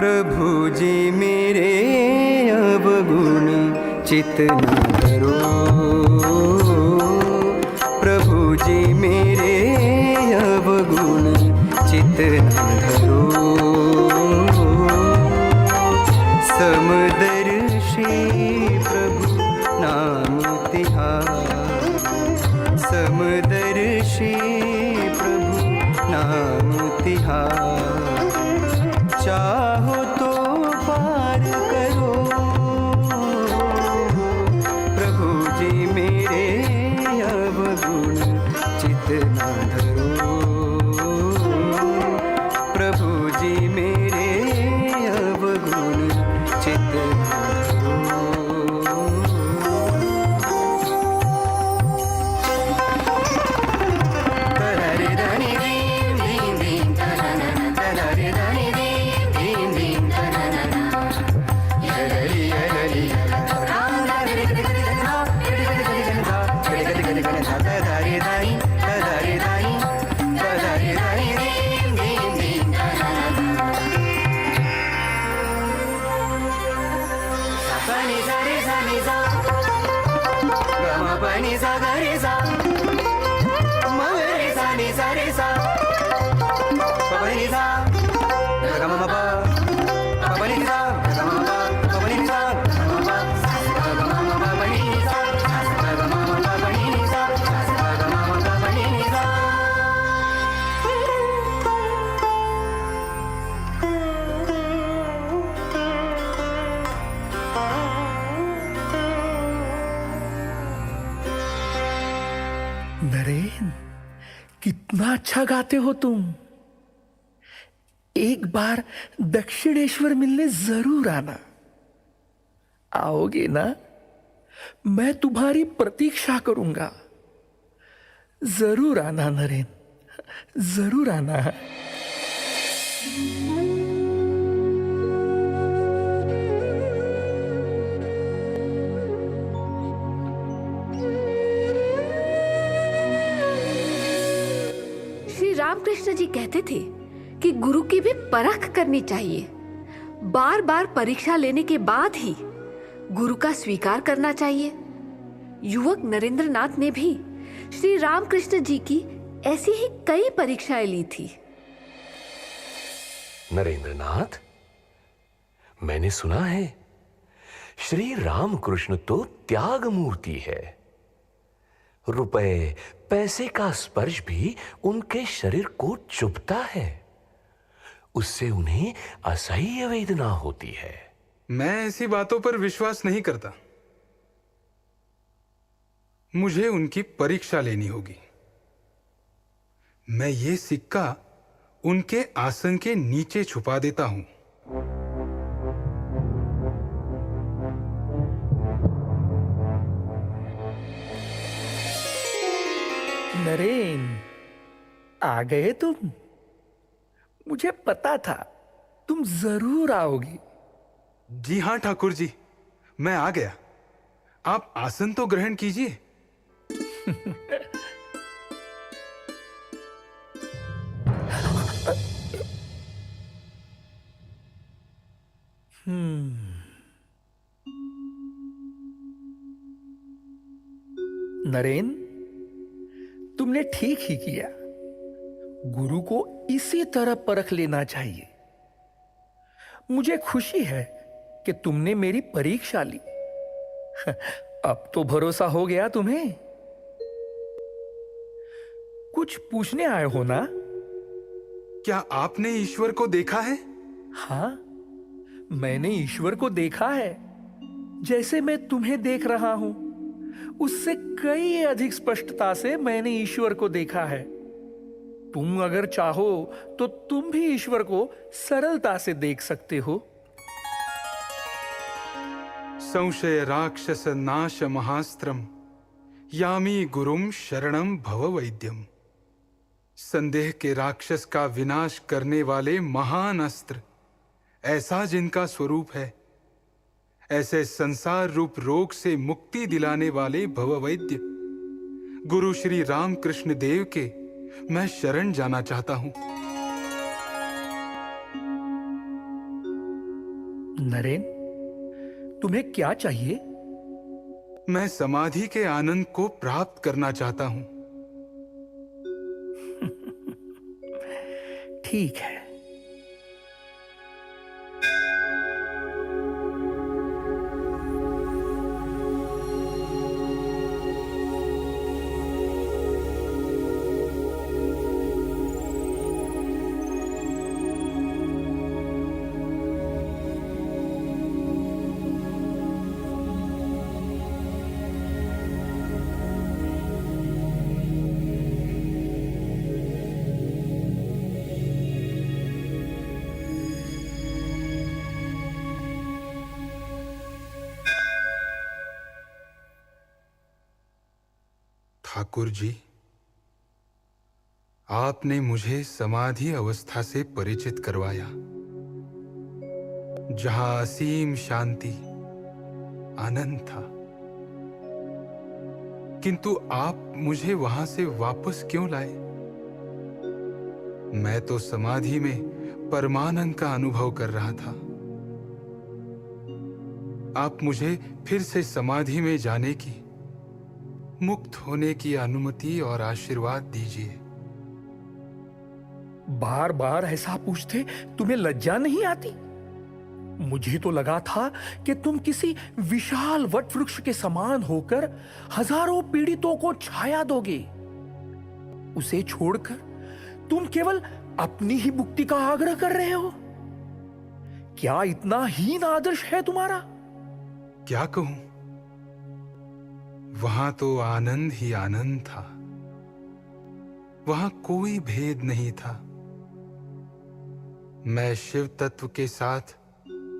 प्रभु जी मेरे अवगुण चित न धरो, प्रभु जी मेरे अवगुण चित न धरो। समदर्शी प्रभु नाम तिहार, समदर्शी प्रभु नाम तिहार। चाहो तो पार करो, प्रभु जी मेरे अवगुण चित न धरो, प्रभु जी मेरे अवगुण चित न धरो। तरारे दानी दीम दीम दीम तराना, तरारे दानी दीम दीम दीम तराना, यलली यलली राम दारी दारी तरारे दानी, तरारे दानी, तरारे दानी दीम दीम दीम तराना। पनि सा रे सा नि सा, ग म प नि सा ग रे सा, म ग रे सा नि सा रे सा, प प नि सा, ग म प, प प नि सा, ग म प, प प नि सा, ग म प, ग म प प नि सा, ग म प प नि सा, ग म प प नि सा। नरेन, कितना अच्छा गाते हो तुम। एक बार दक्षिणेश्वर मिलने जरूर आना। आओगे ना? मैं तुम्हारी प्रतीक्षा करूंगा। जरूर आना नरेन, जरूर आना। श्री रामकृष्ण जी कहते थे कि गुरु की भी परख करनी चाहिए। बार बार परीक्षा लेने के बाद ही गुरु का स्वीकार करना चाहिए। युवक नरेंद्र नाथ ने भी श्री रामकृष्ण जी की ऐसी ही कई परीक्षाएं ली थी। नरेंद्रनाथ, मैंने सुना है श्री रामकृष्ण तो त्याग मूर्ति है। रुपए पैसे का स्पर्श भी उनके शरीर को चुभता है, उससे उन्हें असह्य वेदना होती है। मैं ऐसी बातों पर विश्वास नहीं करता। मुझे उनकी परीक्षा लेनी होगी। मैं ये सिक्का उनके आसन के नीचे छुपा देता हूं। नरेन, आ गए तुम। मुझे पता था तुम जरूर आओगे। जी हां ठाकुर जी, मैं आ गया। आप आसन तो ग्रहण कीजिए। नरेन, तुमने ठीक ही किया। गुरु को इसी तरह परख लेना चाहिए। मुझे खुशी है कि तुमने मेरी परीक्षा ली। अब तो भरोसा हो गया तुम्हें। कुछ पूछने आए हो ना? क्या आपने ईश्वर को देखा है? हाँ, मैंने ईश्वर को देखा है। जैसे मैं तुम्हें देख रहा हूं, उससे कई अधिक स्पष्टता से मैंने ईश्वर को देखा है। तुम अगर चाहो तो तुम भी ईश्वर को सरलता से देख सकते हो। संशय राक्षस नाश महास्त्रम यामी गुरुम शरणम भव वैद्यम। संदेह के राक्षस का विनाश करने वाले महान अस्त्र, ऐसा जिनका स्वरूप है, ऐसे संसार रूप रोग से मुक्ति दिलाने वाले भववैद्य गुरु श्री रामकृष्ण देव के मैं शरण जाना चाहता हूं। नरेन, तुम्हें क्या चाहिए? मैं समाधि के आनंद को प्राप्त करना चाहता हूं। ठीक है। ठाकुर जी, आपने मुझे समाधि अवस्था से परिचित करवाया, जहां असीम शांति, आनंद था। किंतु आप मुझे वहां से वापस क्यों लाए? मैं तो समाधि में परमानंद का अनुभव कर रहा था। आप मुझे फिर से समाधि में जाने की, मुक्त होने की अनुमति और आशीर्वाद दीजिए। बार बार ऐसा पूछते तुम्हें लज्जा नहीं आती? मुझे तो लगा था कि तुम किसी विशाल वट वृक्ष के समान होकर हजारों पीड़ितों को छाया दोगे। उसे छोड़कर तुम केवल अपनी ही मुक्ति का आग्रह कर रहे हो। क्या इतना हीन आदर्श है तुम्हारा? क्या कहूं? वहां तो आनंद ही आनंद था। वहां कोई भेद नहीं था। मैं शिव तत्व के साथ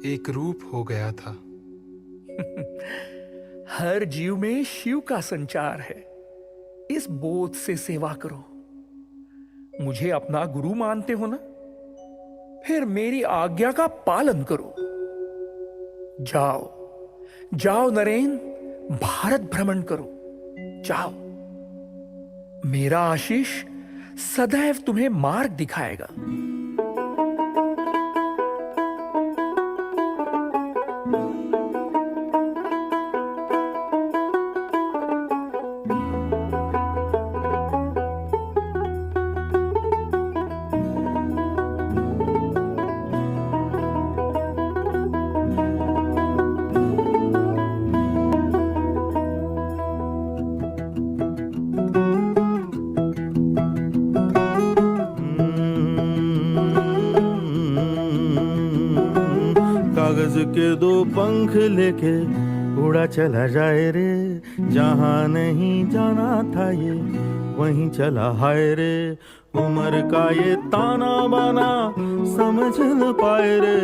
एक रूप हो गया था। हर जीव में शिव का संचार है। इस बोध से सेवा करो। मुझे अपना गुरु मानते हो ना? फिर मेरी आज्ञा का पालन करो। जाओ जाओ नरेन, भारत भ्रमण करो। जाओ। मेरा आशीष सदैव तुम्हें मार्ग दिखाएगा। कागज के दो पंख लेके उड़ा चला जाए रे, जहां नहीं जाना था ये वहीं चला हाय रे। उम्र का ये ताना बाना समझ न पाए रे,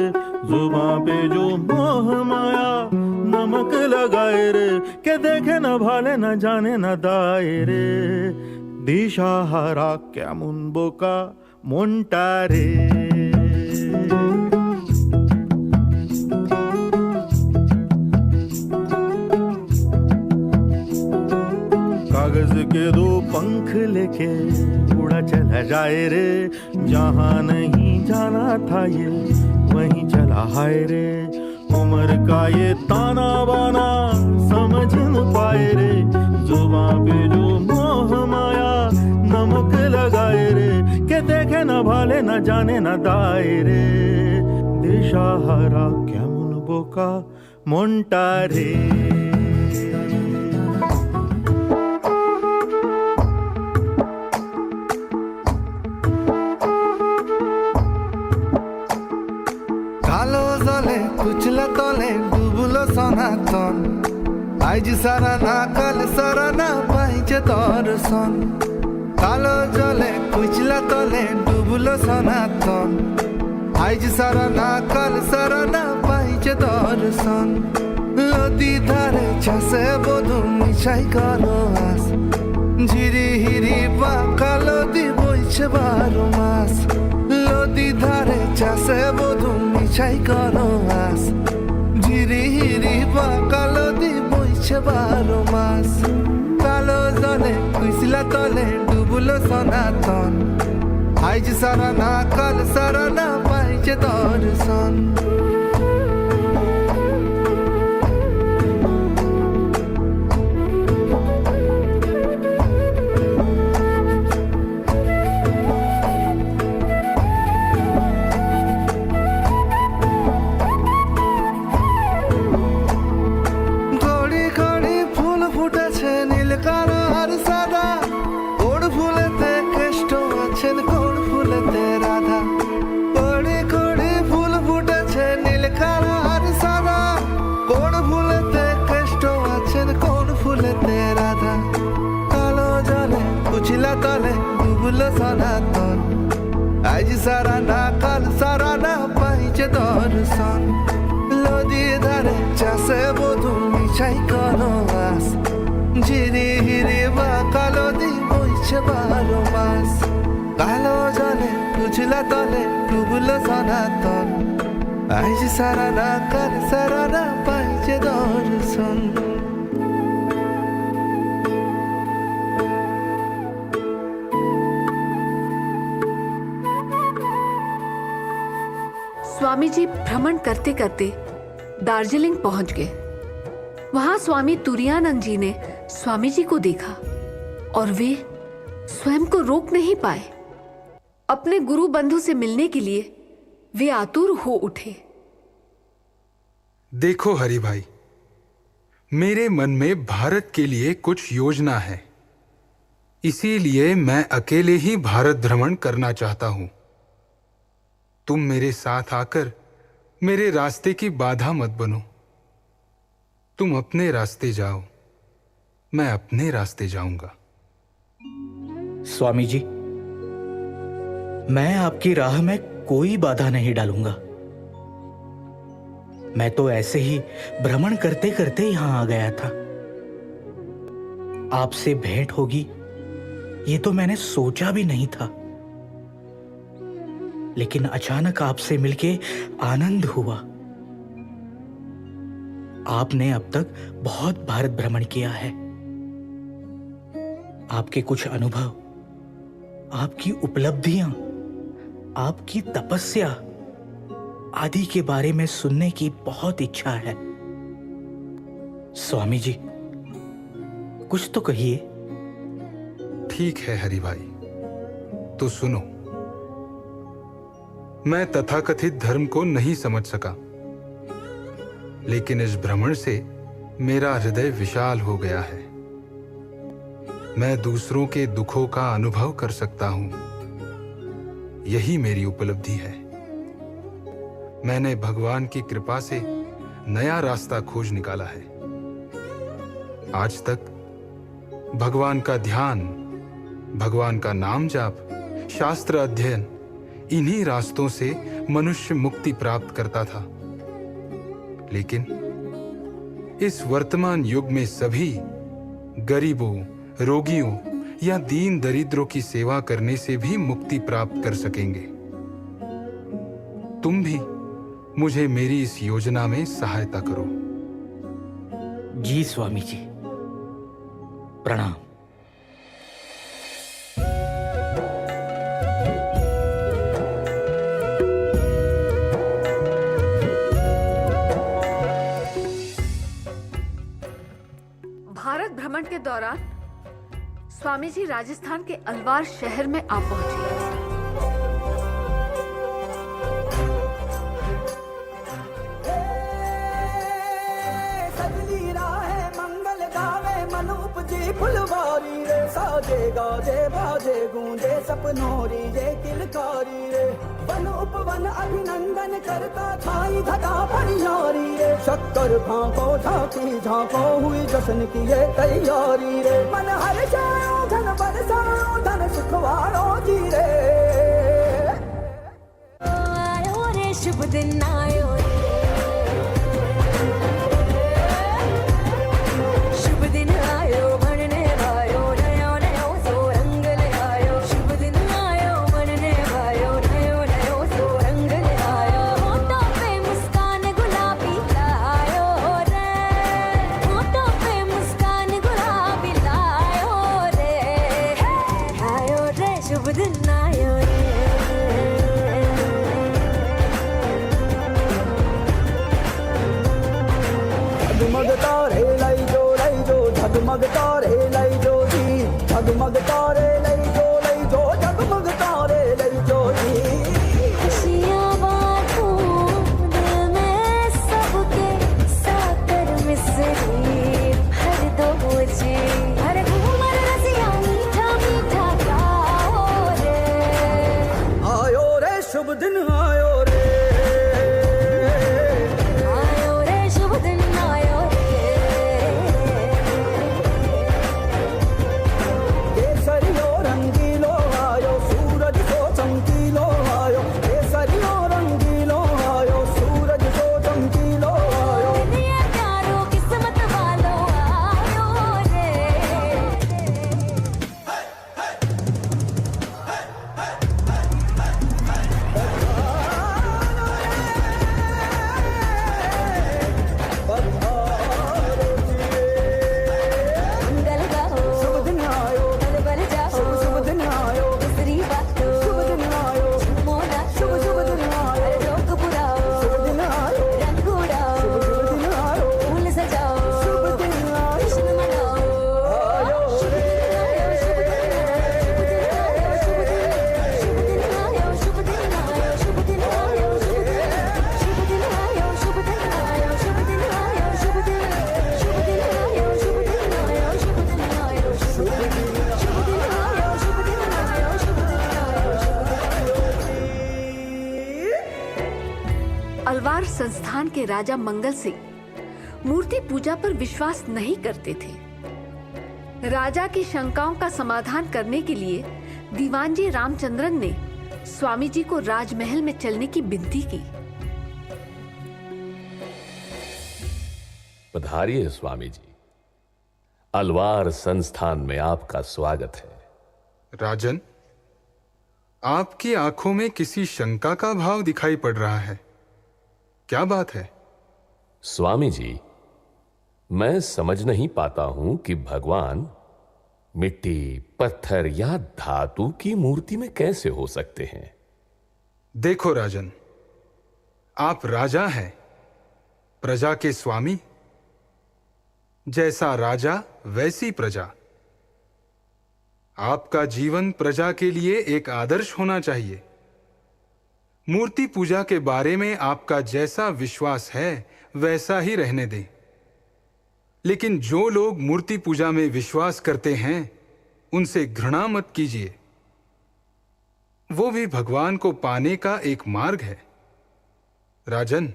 जुबां पे जो मोह माया नमक लगाए रे। के देखे न भाले न जाने न दाए रे, दिशा हारा क्या मुन बोका मोंटा रे। कागज के दो पंख लेके उड़ा चला जाए रे, जहां नहीं जाना था ये वहीं चला हाय रे। उम्र का ये ताना बाना समझ न पाए रे, जुबां पे जो मोह माया नमक लगाए रे। के देखे न भाले न जाने न दाए रे, दिशा हरा क्या मुन बोका मोंटा रे। কালো জলে কুচলা তলে ডুবলো সনাতন, আজ সারা না কাল সারা না পাইছে দর্শন। কালো জলে কুচলা তলে ডুবলো সনাতন, আজ সারা না কাল সারা না পাইছে দর্শন। নদী ধারে চাষে বধু মিছাই করো আস, ঝিরি হিরি বাঁকা নদী বইছে 12 মাস। নদী ধারে চাষে বধু মিছাই করো আস, ঝিরি হিরি বাঁকা নদী বইছে 12 মাস। কালো জলে কুইসলা তলে ডুবলো সনাতন, আজ সারা না কাল সারা না পাইছে দর্শন। বিশ্বাসে বধু মিছাই কোনো আস ঝিরি হিরি বা কালো দিন বইছে 12 মাস কালো জলে উছলা তলে ডুবলো সনাতন আজ সারা না কাল সারা না পাইছে দর্শন स्वामी जी भ्रमण करते करते दार्जिलिंग पहुंच गए। वहां स्वामी तुरानंद जी ने स्वामी जी को देखा और वे स्वयं को रोक नहीं पाए। अपने गुरु बंधु से मिलने के लिए वे आतुर हो उठे। देखो हरि भाई, मेरे मन में भारत के लिए कुछ योजना है, इसीलिए मैं अकेले ही भारत भ्रमण करना चाहता हूं। तुम मेरे साथ आकर मेरे रास्ते की बाधा मत बनो। तुम अपने रास्ते जाओ, मैं अपने रास्ते जाऊंगा। स्वामी जी, मैं आपकी राह में कोई बाधा नहीं डालूंगा। मैं तो ऐसे ही भ्रमण करते करते यहां आ गया था। आपसे भेंट होगी ये तो मैंने सोचा भी नहीं था, लेकिन अचानक आपसे मिलके आनंद हुआ। आपने अब तक बहुत भारत भ्रमण किया है। आपके कुछ अनुभव, आपकी उपलब्धियां, आपकी तपस्या आदि के बारे में सुनने की बहुत इच्छा है। स्वामी जी, कुछ तो कहिए। ठीक है हरि भाई, तो सुनो। मैं तथाकथित धर्म को नहीं समझ सका, लेकिन इस भ्रमण से मेरा हृदय विशाल हो गया है। मैं दूसरों के दुखों का अनुभव कर सकता हूं, यही मेरी उपलब्धि है। मैंने भगवान की कृपा से नया रास्ता खोज निकाला है। आज तक भगवान का ध्यान, भगवान का नाम जाप, शास्त्र अध्ययन, इन्हीं रास्तों से मनुष्य मुक्ति प्राप्त करता था। लेकिन इस वर्तमान युग में सभी गरीबों, रोगियों या दीन दरिद्रों की सेवा करने से भी मुक्ति प्राप्त कर सकेंगे। तुम भी मुझे मेरी इस योजना में सहायता करो। जी स्वामी जी, प्रणाम। भारत भ्रमण के दौरान स्वामी जी राजस्थान के अलवार शहर में आ पहुंचे। फुलवारी रे साजे गाजे बाजे गूंजे सपनोरी ये किलकारी रे वन उपवन अभिनंदन करता छाई धगा परियारी रे शक्कर भांको झांकी झांको हुई जश्न की ये तैयारी रे मन हर जाओ धन बरसाओ धन सुखवारो जी रे आयो रे शुभ दिन आयो जगमग तारे लाई जो जगमग तारे लाई जो जी जगमग तारे लाई जो जगमग तारे लाई जो जी खुशियां बांटूं दिल में सबके साकर मिसरी भर दो मुझे हर घूमर रसिया मीठा मीठा गाओ रे आयो रे शुभ दिन आयो रे राजस्थान के राजा मंगल सिंह मूर्ति पूजा पर विश्वास नहीं करते थे। राजा की शंकाओं का समाधान करने के लिए दीवान जी रामचंद्रन ने स्वामी जी को राजमहल में चलने की विनती की। पधारिए स्वामी जी, अलवार संस्थान में आपका स्वागत है। राजन, आपकी आंखों में किसी शंका का भाव दिखाई पड़ रहा है, क्या बात है? स्वामी जी, मैं समझ नहीं पाता हूं कि भगवान मिट्टी, पत्थर या धातु की मूर्ति में कैसे हो सकते हैं। देखो राजन, आप राजा हैं, प्रजा के स्वामी। जैसा राजा वैसी प्रजा। आपका जीवन प्रजा के लिए एक आदर्श होना चाहिए। मूर्ति पूजा के बारे में आपका जैसा विश्वास है वैसा ही रहने दें। लेकिन जो लोग मूर्ति पूजा में विश्वास करते हैं उनसे घृणा मत कीजिए। वो भी भगवान को पाने का एक मार्ग है। राजन,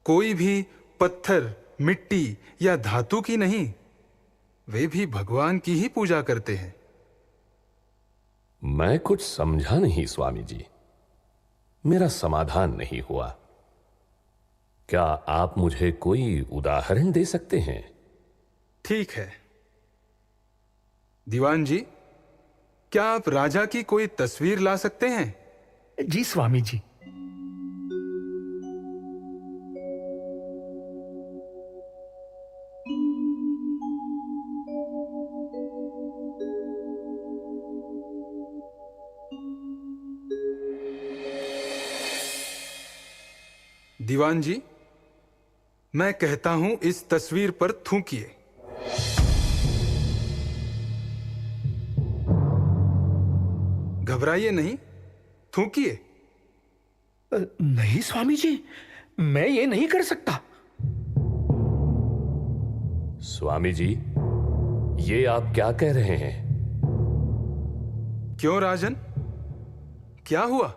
कोई भी पत्थर, मिट्टी या धातु की नहीं, वे भी भगवान की ही पूजा करते हैं। मैं कुछ समझा नहीं स्वामी जी, मेरा समाधान नहीं हुआ। क्या आप मुझे कोई उदाहरण दे सकते हैं? ठीक है दीवान जी, क्या आप राजा की कोई तस्वीर ला सकते हैं? जी स्वामी जी। दीवान जी, मैं कहता हूं इस तस्वीर पर थूकिए। घबराइए नहीं, थूकिए। नहीं स्वामी जी, मैं ये नहीं कर सकता। स्वामी जी, ये आप क्या कह रहे हैं? क्यों राजन, क्या हुआ?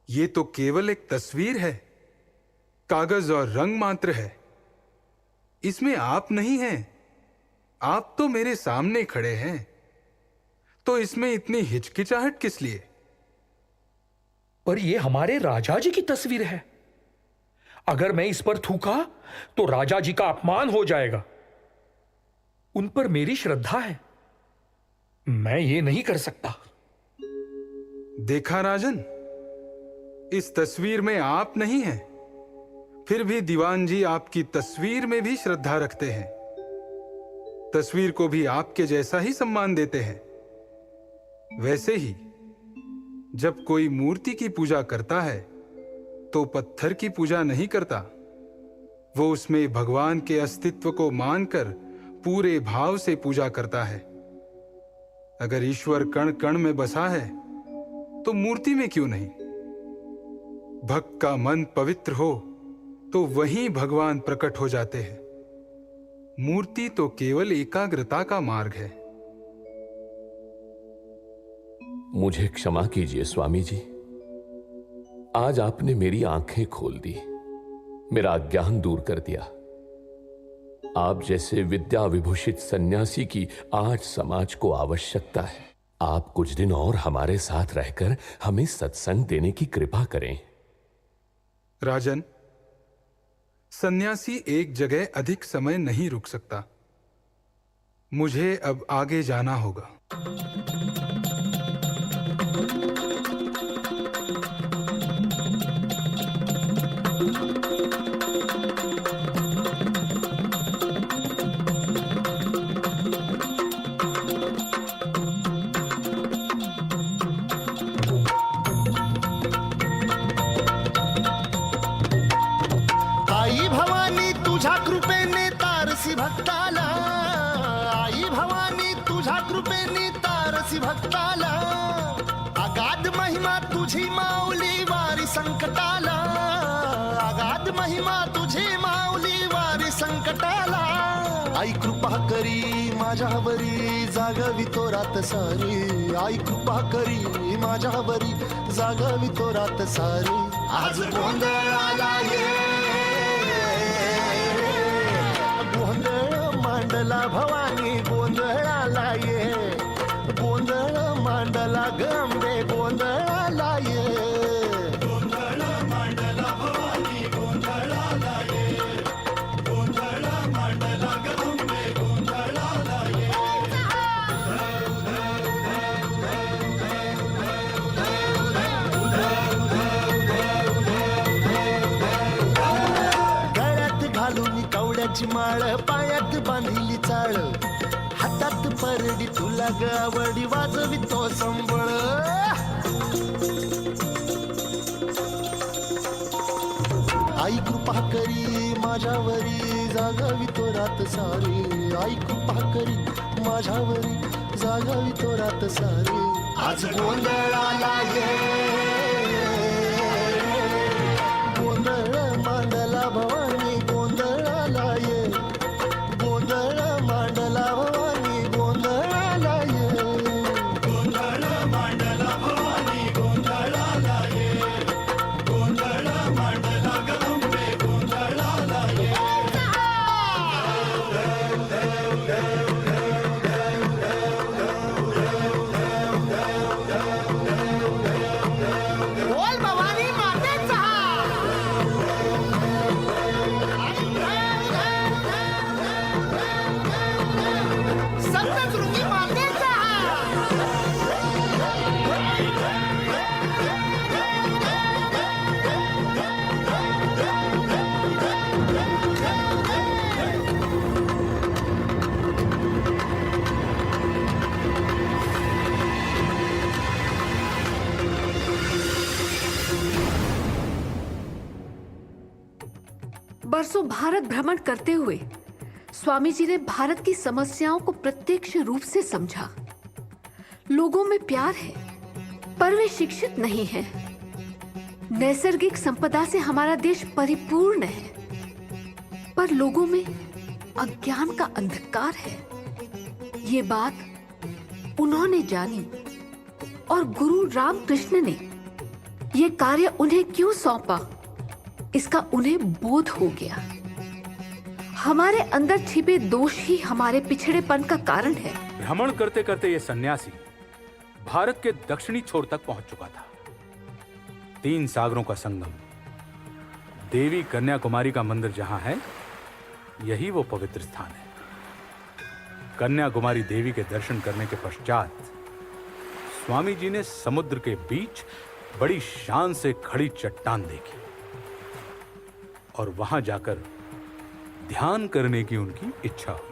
ये तो केवल एक तस्वीर है, कागज और रंग मात्र है। इसमें आप नहीं हैं, आप तो मेरे सामने खड़े हैं, तो इसमें इतनी हिचकिचाहट किस लिए? पर यह हमारे राजा जी की तस्वीर है। अगर मैं इस पर थूका तो राजा जी का अपमान हो जाएगा। उन पर मेरी श्रद्धा है, मैं ये नहीं कर सकता। देखा राजन, इस तस्वीर में आप नहीं हैं, फिर भी दीवान जी आपकी तस्वीर में भी श्रद्धा रखते हैं। तस्वीर को भी आपके जैसा ही सम्मान देते हैं। वैसे ही जब कोई मूर्ति की पूजा करता है तो पत्थर की पूजा नहीं करता। वो उसमें भगवान के अस्तित्व को मानकर पूरे भाव से पूजा करता है। अगर ईश्वर कण कण में बसा है तो मूर्ति में क्यों नहीं? भक्त का मन पवित्र हो तो वहीं भगवान प्रकट हो जाते हैं। मूर्ति तो केवल एकाग्रता का मार्ग है। मुझे क्षमा कीजिए स्वामी जी, आज आपने मेरी आंखें खोल दी, मेरा अज्ञान दूर कर दिया। आप जैसे विद्या विभूषित सन्यासी की आज समाज को आवश्यकता है। आप कुछ दिन और हमारे साथ रहकर हमें सत्संग देने की कृपा करें। राजन, सन्यासी एक जगह अधिक समय नहीं रुक सकता। मुझे अब आगे जाना होगा। आई भवानी तुझ्या कृपेने तारसी भक्ताला, आई भवानी तुझ्या कृपेने तारसी भक्ताला, अगाध महिमा तुझी माऊली वारी संकटाला, अगाध महिमा तुझी माऊली वारी संकटाला. आई कृपा करी माझ्यावरी जागवी तो रात सारी, आई कृपा करी माझ्यावरी जागवी तो रात सारी. आज गोंधळाला ये, गोंधळ मांडला भवानी गोंधळाला ये, गोंधळ मांडला गंबे गोंधळाला ये, गोंधळ मांडला भवानी गोंधळाला ये, गोंधळ मांडला गंबे गोंधळाला ये. गळ्यात घालून कवड्याची माळ, पायात बांधिली चाळ, हातात परडी तुला गावडी वाजवितो संबळ. आई कृपा करी माझ्यावरी जागावितो रात सारी, आई कृपा करी माझ्यावरी जागावितो रात सारी. आज गोंधळाला ये, गोंधळ मांडला भवानी गोंधळाला ये, गोंधळ मांडला भवानी गोंधळाला ये, गोंधळ मांडला भवानी गोंधळाला ये, गोंधळ मांडला गंबे गोंधळाला ये. बोल भवानी मातेचा. सप्तशृंगी मातेचा. बरसों भारत भ्रमण करते हुए स्वामी जी ने भारत की समस्याओं को प्रत्यक्ष रूप से समझा. लोगों में प्यार है पर वे शिक्षित नहीं हैं. नैसर्गिक संपदा से हमारा देश परिपूर्ण है पर लोगों में अज्ञान का अंधकार है. ये बात उन्होंने जानी और गुरु रामकृष्ण ने ये कार्य उन्हें क्यों सौंपा इसका उन्हें बोध हो गया. हमारे अंदर छिपे दोष ही हमारे पिछड़ेपन का कारण है. भ्रमण करते करते ये सन्यासी भारत के दक्षिणी छोर तक पहुंच चुका था. 3 सागरों का संगम, देवी कन्याकुमारी का मंदिर जहां है, यही वो पवित्र स्थान है. कन्याकुमारी देवी के दर्शन करने के पश्चात स्वामी जी ने समुद्र के बीच बड़ी शान से खड़ी चट्टान देखी और वहां जाकर ध्यान करने की उनकी इच्छा हुई.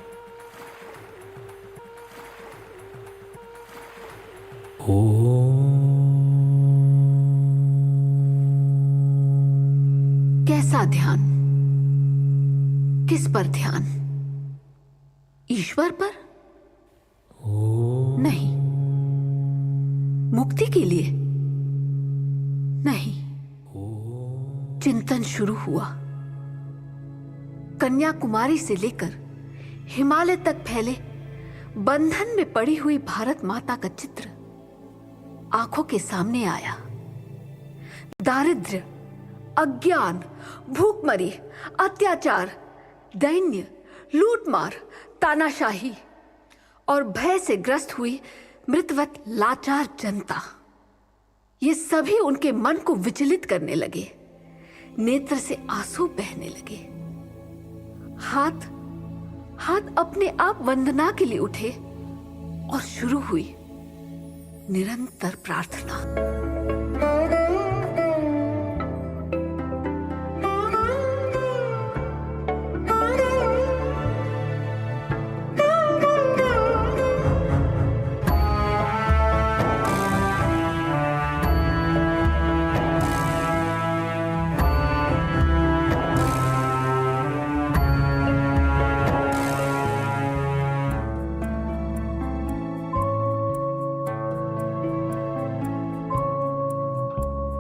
कैसा ध्यान? किस पर ध्यान? ईश्वर पर? नहीं. मुक्ति के लिए? नहीं. चिंतन शुरू हुआ. कन्याकुमारी से लेकर हिमालय तक फैले बंधन में पड़ी हुई भारत माता का चित्र आंखों के सामने आया. दारिद्र्य, अज्ञान, भूखमरी, अत्याचार, दैन्य, लूटमार, तानाशाही और भय से ग्रस्त हुई मृतवत लाचार जनता, ये सभी उनके मन को विचलित करने लगे. नेत्र से आंसू बहने लगे. हाथ अपने आप वंदना के लिए उठे और शुरू हुई निरंतर प्रार्थना.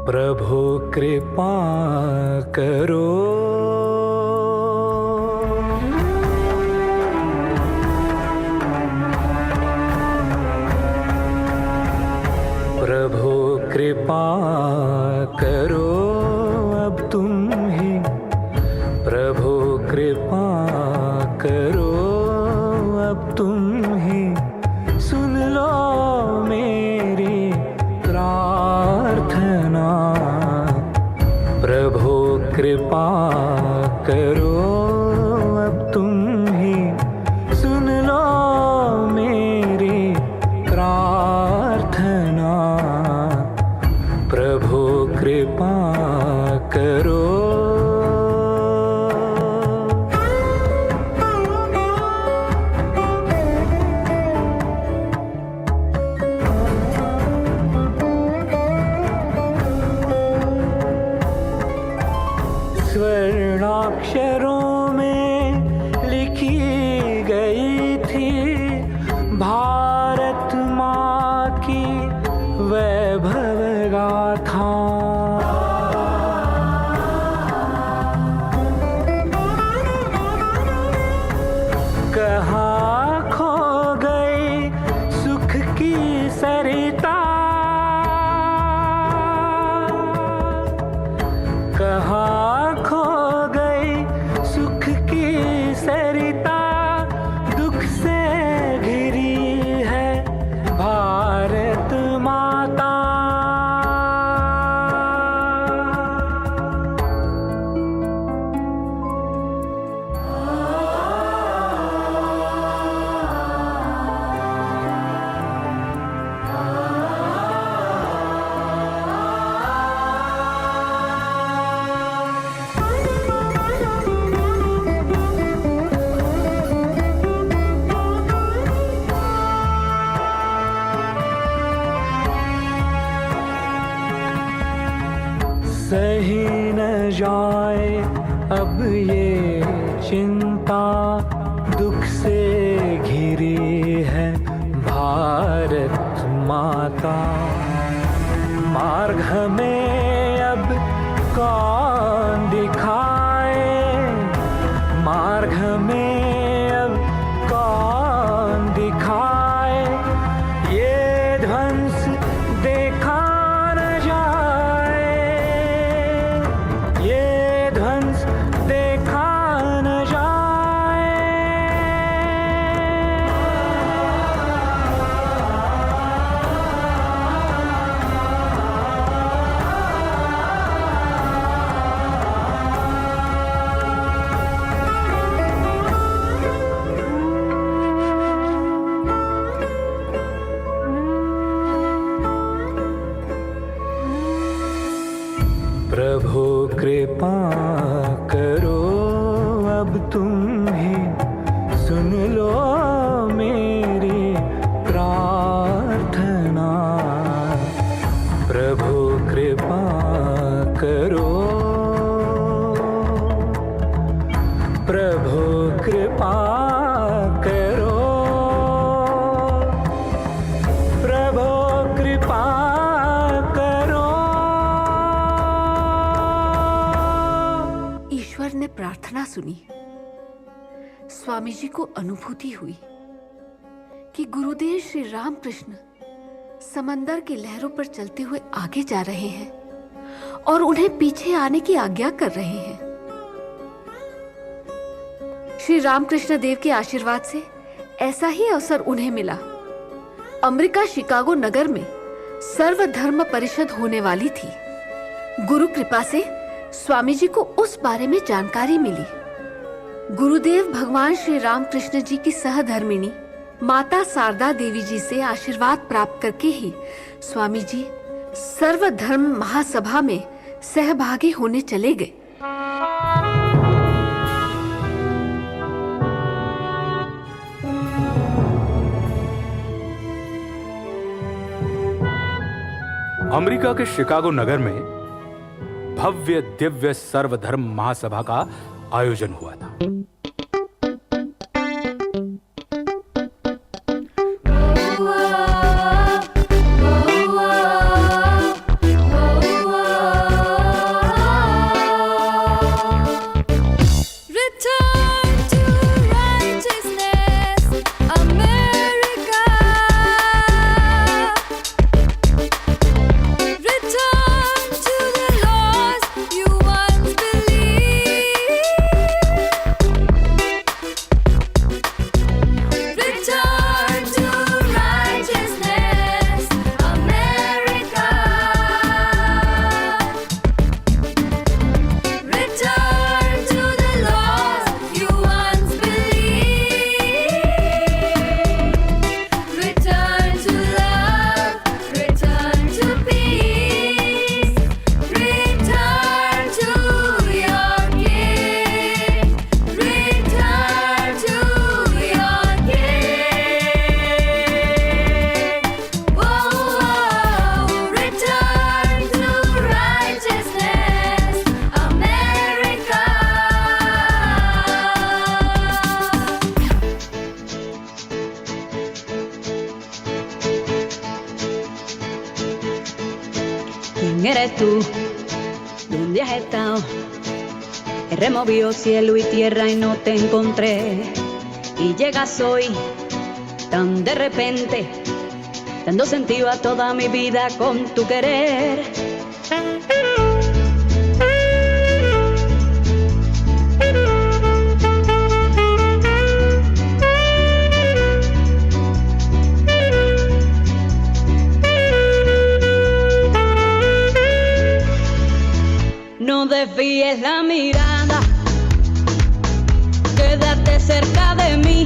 प्रभु कृपा करो, प्रभु कृपा करो, कृपा करो अब तुम ही सुन लो मेरी प्रार्थना। प्रभु कृपा करो अब तुम ही सुन लो मेरी प्रार्थना। प्रभु कृपा करो। स्वर्णाक्षरों में लिखी गई थी भारत माँ की वैभव गाथा। कहाँ खो गई सुख की सरिता, कहाँ खो गई सुख की सरिता। दुख से घिरी है भारत माता। सही न जाए अब ये चिंता, दुख से घिरी है भारत माता। मार्ग हमें अब कौन दिखाए, मार्ग हमें अब कौन दिखाए। ये ध्वंस देखा न जाए, ये ध्वंस देखा न जाए। प्रभु कृपा करो अब तुम ही सुन लो मेरी प्रार्थना। प्रभु कृपा करो, प्रभु कृपा करो, प्रभु कृपा करो। ईश्वर ने प्रार्थना सुनी। स्वामी जी को अनुभूति हुई कि गुरुदेव श्री रामकृष्ण समंदर की लहरों पर चलते हुए आगे जा रहे हैं और उन्हें पीछे आने की आज्ञा कर रहे हैं। श्री रामकृष्ण देव के आशीर्वाद से ऐसा ही अवसर उन्हें मिला। अमेरिका शिकागो नगर में सर्वधर्म परिषद होने वाली थी। गुरु कृपा से स्वामी जी को उस बारे में जानकारी मिली। गुरुदेव भगवान श्री रामकृष्ण जी की सहधर्मिणी माता शारदा देवी जी से आशीर्वाद प्राप्त करके ही स्वामी जी सर्वधर्म महासभा में सहभागी होने चले गए। अमेरिका के शिकागो नगर में भव्य दिव्य सर्वधर्म महासभा का आयोजन हुआ था। eres tú. ¿Dónde has estado? He removido cielo y tierra y no te encontré. Y llegas hoy tan de repente, dando sentido a toda mi vida con tu querer. No desvíes la mirada, quédate cerca de mí.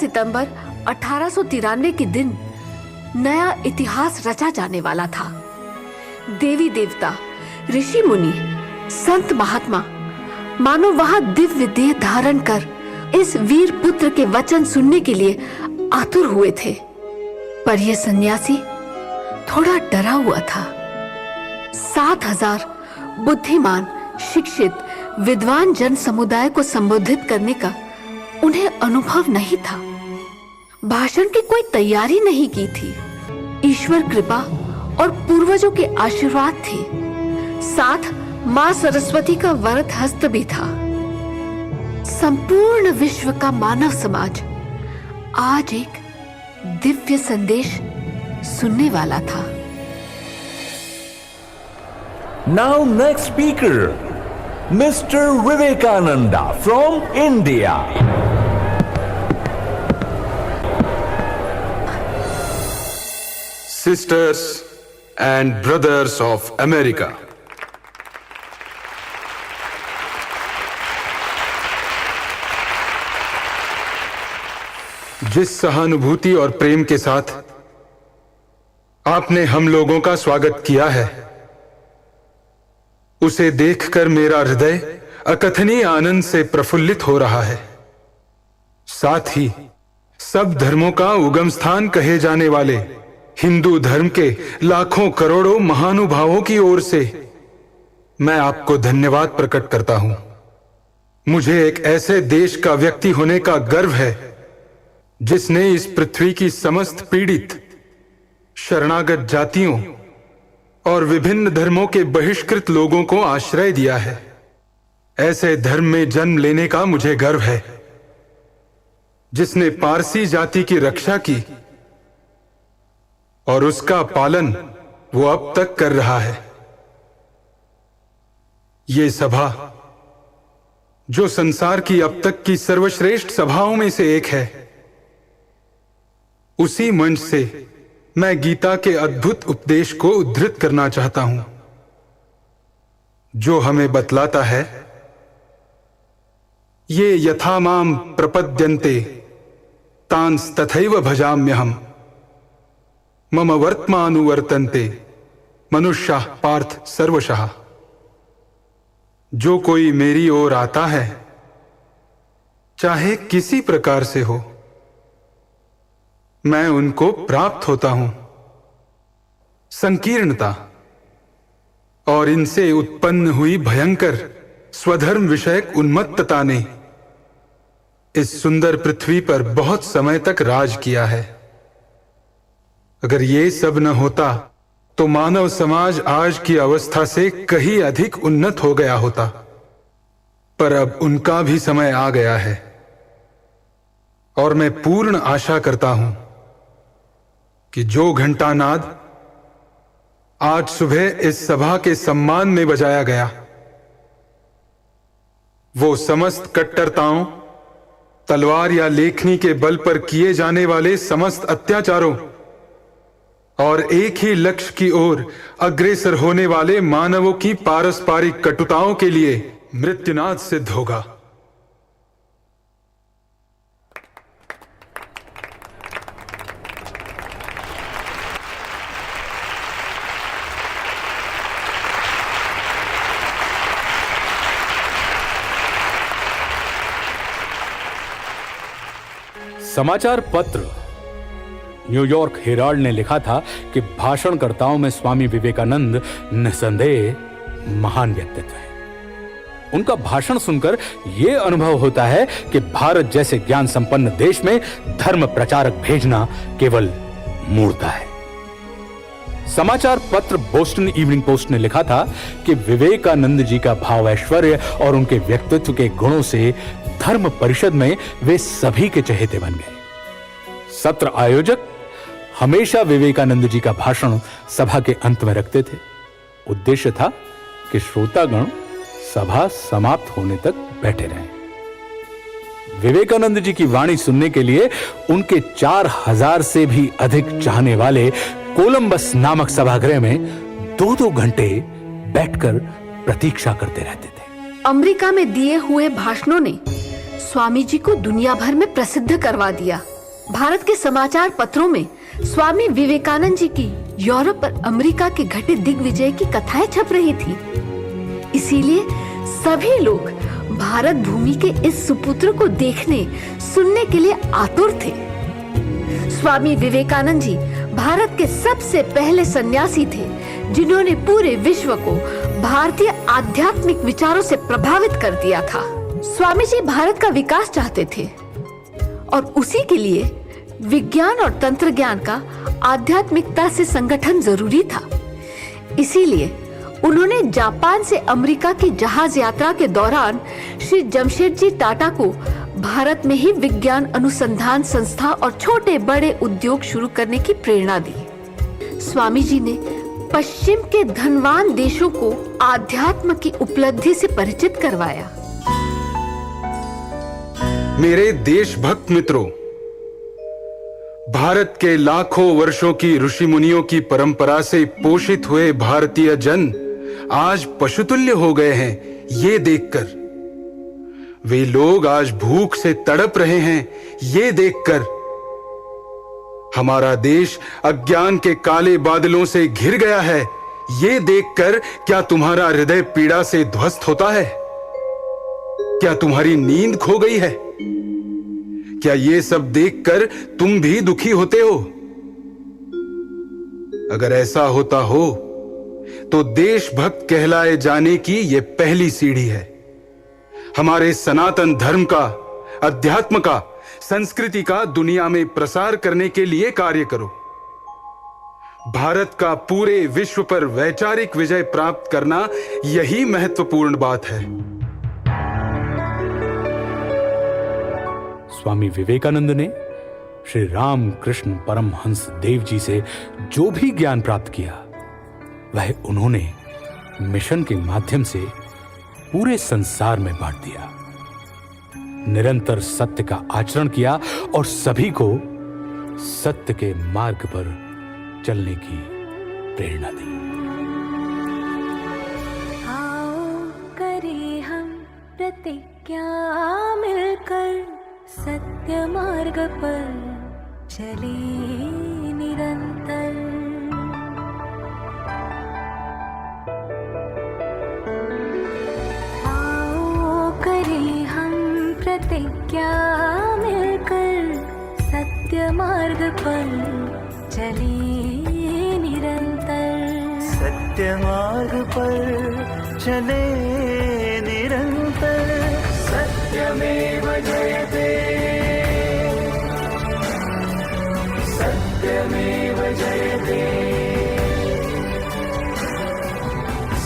सितंबर 1893 के दिन नया इतिहास रचा जाने वाला था। देवी देवता, ऋषि मुनि, संत महात्मा मानो वहां दिव्य देह धारण कर इस वीर पुत्र के वचन सुनने के लिए आतुर हुए थे। पर यह सन्यासी थोड़ा डरा हुआ था। 7000 बुद्धिमान, शिक्षित, विद्वान जन समुदाय को संबोधित करने का उन्हें अनुभव नहीं था। भाषण की कोई तैयारी नहीं की थी। ईश्वर कृपा और पूर्वजों के आशीर्वाद थे। साथ मां सरस्वती का वरद हस्त भी था। संपूर्ण विश्व का मानव समाज आज एक दिव्य संदेश सुनने वाला था। Now next speaker, Mr. Vivekananda from India. Sisters and brothers of America. जिस सहानुभूति और प्रेम के साथ आपने हम लोगों का स्वागत किया है, उसे देखकर मेरा हृदय अकथनीय आनंद से प्रफुल्लित हो रहा है। साथ ही सब धर्मों का उगम स्थान कहे जाने वाले हिंदू धर्म के लाखों करोड़ों महानुभावों की ओर से मैं आपको धन्यवाद प्रकट करता हूं। मुझे एक ऐसे देश का व्यक्ति होने का गर्व है जिसने इस पृथ्वी की समस्त पीड़ित, शरणागत जातियों और विभिन्न धर्मों के बहिष्कृत लोगों को आश्रय दिया है। ऐसे धर्म में जन्म लेने का मुझे गर्व है जिसने पारसी जाति की रक्षा की और उसका पालन वो अब तक कर रहा है। ये सभा, जो संसार की अब तक की सर्वश्रेष्ठ सभाओं में से एक है, उसी मंच से मैं गीता के अद्भुत उपदेश को उद्धृत करना चाहता हूं, जो हमें बतलाता है ये यथा माम प्रपद्यन्ते तांस्तथैव भजाम्यहम् मम वर्त्मानुवर्तन्ते मनुष्याः पार्थ सर्वशः। जो कोई मेरी ओर आता है, चाहे किसी प्रकार से हो, मैं उनको प्राप्त होता हूं। संकीर्णता और इनसे उत्पन्न हुई भयंकर स्वधर्म विषयक उन्मत्तता ने इस सुंदर पृथ्वी पर बहुत समय तक राज किया है। अगर ये सब न होता तो मानव समाज आज की अवस्था से कहीं अधिक उन्नत हो गया होता। पर अब उनका भी समय आ गया है और मैं पूर्ण आशा करता हूं कि जो घंटानाद आज सुबह इस सभा के सम्मान में बजाया गया, वो समस्त कट्टरताओं, तलवार या लेखनी के बल पर किए जाने वाले समस्त अत्याचारों और एक ही लक्ष्य की ओर अग्रसर होने वाले मानवों की पारस्परिक कटुताओं के लिए मृत्युनाद सिद्ध होगा। समाचार पत्र न्यूयॉर्क हेराल्ड ने लिखा था कि भाषणकर्ताओं में स्वामी विवेकानंद निसंदेह महान व्यक्तित्व है। उनका भाषण सुनकर यह अनुभव होता है कि भारत जैसे ज्ञान संपन्न देश में धर्म प्रचारक भेजना केवल मूर्खता है। समाचार पत्र बोस्टन इवनिंग पोस्ट ने लिखा था कि विवेकानंद जी का भाव ऐश्वर्य और उनके व्यक्तित्व के गुणों से धर्म परिषद में वे सभी के चहेते बन गए। सत्र आयोजक हमेशा विवेकानंद जी का भाषण सभा के अंत में रखते थे। उद्देश्य था कि श्रोतागण सभा समाप्त होने तक बैठे रहें। विवेकानंद जी की वाणी सुनने के लिए उनके 4000 से भी अधिक चाहने वाले कोलंबस नामक सभागृह में 2-2 घंटे बैठकर प्रतीक्षा करते रहते थे। अमेरिका में दिए हुए भाषणों ने स्वामी जी को दुनिया भर में प्रसिद्ध करवा दिया। भारत के समाचार पत्रों में स्वामी विवेकानंद जी की यूरोप और अमेरिका के घटित दिग्विजय की कथाएं छप रही थी। इसीलिए सभी लोग भारत भूमि के इस सुपुत्र को देखने, सुनने के लिए आतुर थे। स्वामी विवेकानंद जी भारत के सबसे पहले सन्यासी थे जिन्होंने पूरे विश्व को भारतीय आध्यात्मिक विचारों से प्रभावित कर दिया था। स्वामी जी भारत का विकास चाहते थे और उसी के लिए विज्ञान और तंत्र ज्ञान का आध्यात्मिकता से संगठन जरूरी था। इसीलिए उन्होंने जापान से अमेरिका की जहाज यात्रा के दौरान श्री जमशेदजी टाटा को भारत में ही विज्ञान अनुसंधान संस्था और छोटे बड़े उद्योग शुरू करने की प्रेरणा दी। स्वामी जी ने पश्चिम के धनवान देशों को आध्यात्म की उपलब्धि से परिचित करवाया। मेरे देशभक्त मित्रों, भारत के लाखों वर्षों की ऋषि मुनियों की परंपरा से पोषित हुए भारतीय जन आज पशुतुल्य हो गए हैं। ये देखकर वे लोग आज भूख से तड़प रहे हैं। ये देखकर हमारा देश अज्ञान के काले बादलों से घिर गया है। ये देखकर क्या तुम्हारा हृदय पीड़ा से ध्वस्त होता है? क्या तुम्हारी नींद खो गई है? क्या ये सब देखकर तुम भी दुखी होते हो? अगर ऐसा होता हो तो देशभक्त कहलाए जाने की यह पहली सीढ़ी है। हमारे सनातन धर्म का, अध्यात्म का, संस्कृति का दुनिया में प्रसार करने के लिए कार्य करो। भारत का पूरे विश्व पर वैचारिक विजय प्राप्त करना यही महत्वपूर्ण बात है। स्वामी विवेकानंद ने श्री रामकृष्ण परमहंस देव जी से जो भी ज्ञान प्राप्त किया वह उन्होंने मिशन के माध्यम से पूरे संसार में बांट दिया। निरंतर सत्य का आचरण किया और सभी को सत्य के मार्ग पर चलने की प्रेरणा दी। आओ करें हम प्रतिज्ञा प्रतिज्ञा मिलकर सत्य मार्ग पर चले निरंतर। आओ करें हम प्रतिज्ञा मिलकर सत्य मार्ग पर चले निरंतर। सत्य मार्ग पर चले निरंतर। सत्यमेव जयते सत्यमेव जयते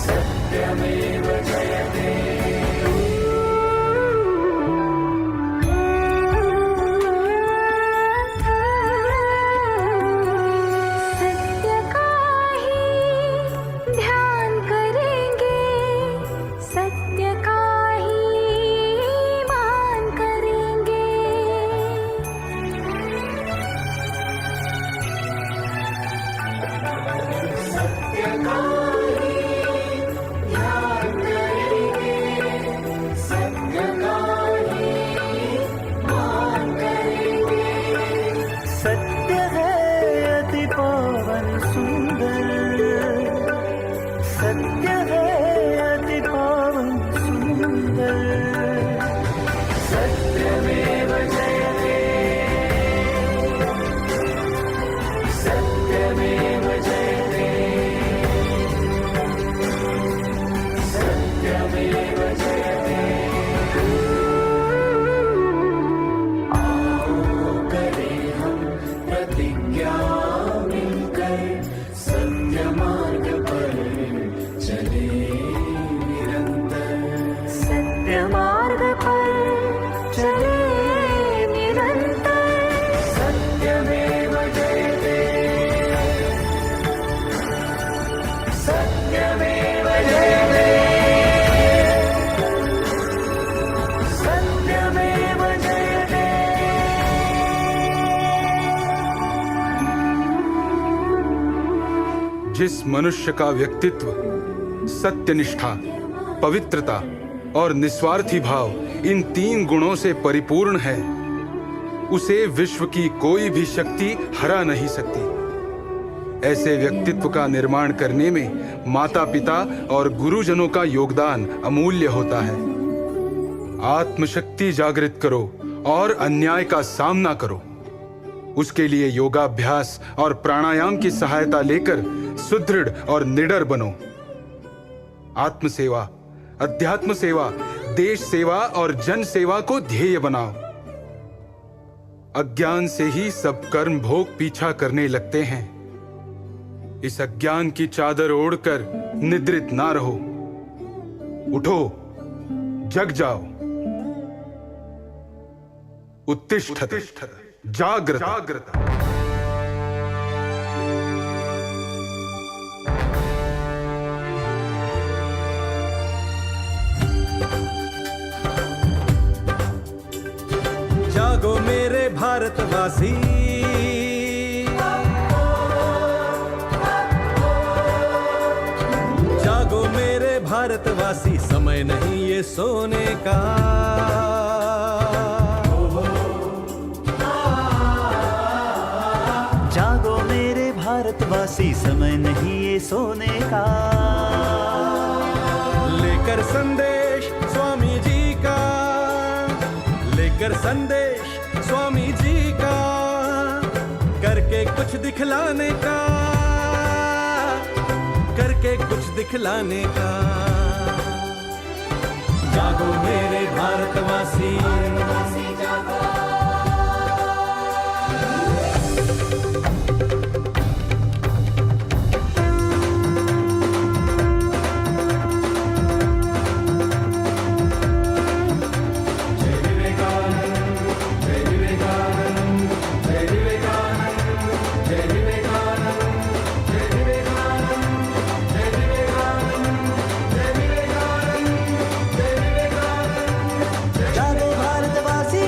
सत्यमेव जयते। सत्य का ही ध्यान करेंगे, सत्य का ही मान करेंगे। सत्य का ही ध्यान करेंगे, सत्य का ही मान करेंगे। सत्य है अति पावन सुंदर। सत्य है अति पावन सुंदर। सत्यमेव जयते सत्यमेव जयते सत्यमेव जयते। आओ करें हम प्रतिज्ञा मिलकर सत्य मार्ग पर चले निरंतर। सत्य मार्ग पर चले निरंतर। सत्यमेव जयते सत्यमेव जयते सत्यमेव जयते। जिस मनुष्य का व्यक्तित्व सत्यनिष्ठा, पवित्रता और निस्वार्थी भाव इन 3 गुणों से परिपूर्ण है, उसे विश्व की कोई भी शक्ति हरा नहीं सकती। ऐसे व्यक्तित्व का निर्माण करने में माता पिता और गुरुजनों का योगदान अमूल्य होता है। आत्मशक्ति जागृत करो और अन्याय का सामना करो। उसके लिए योगाभ्यास और प्राणायाम की सहायता लेकर सुदृढ़ और निडर बनो। आत्मसेवा, अध्यात्म सेवा, देश सेवा और जन सेवा को ध्येय बनाओ। अज्ञान से ही सब कर्म भोग पीछा करने लगते हैं। इस अज्ञान की चादर ओढ़कर निद्रित ना रहो। उठो, जग जाओ। उत्तिष्ठत जागृत। जागो मेरे भारतवासी, जागो मेरे भारतवासी, समय नहीं ये सोने का। जागो मेरे भारतवासी, समय नहीं ये सोने का। लेकर संदेश स्वामी जी का, लेकर संदेश स्वामी जी का, करके कुछ दिखलाने का, करके कुछ दिखलाने का। जागो मेरे भारतवासी, जागो। जागो भारतवासी,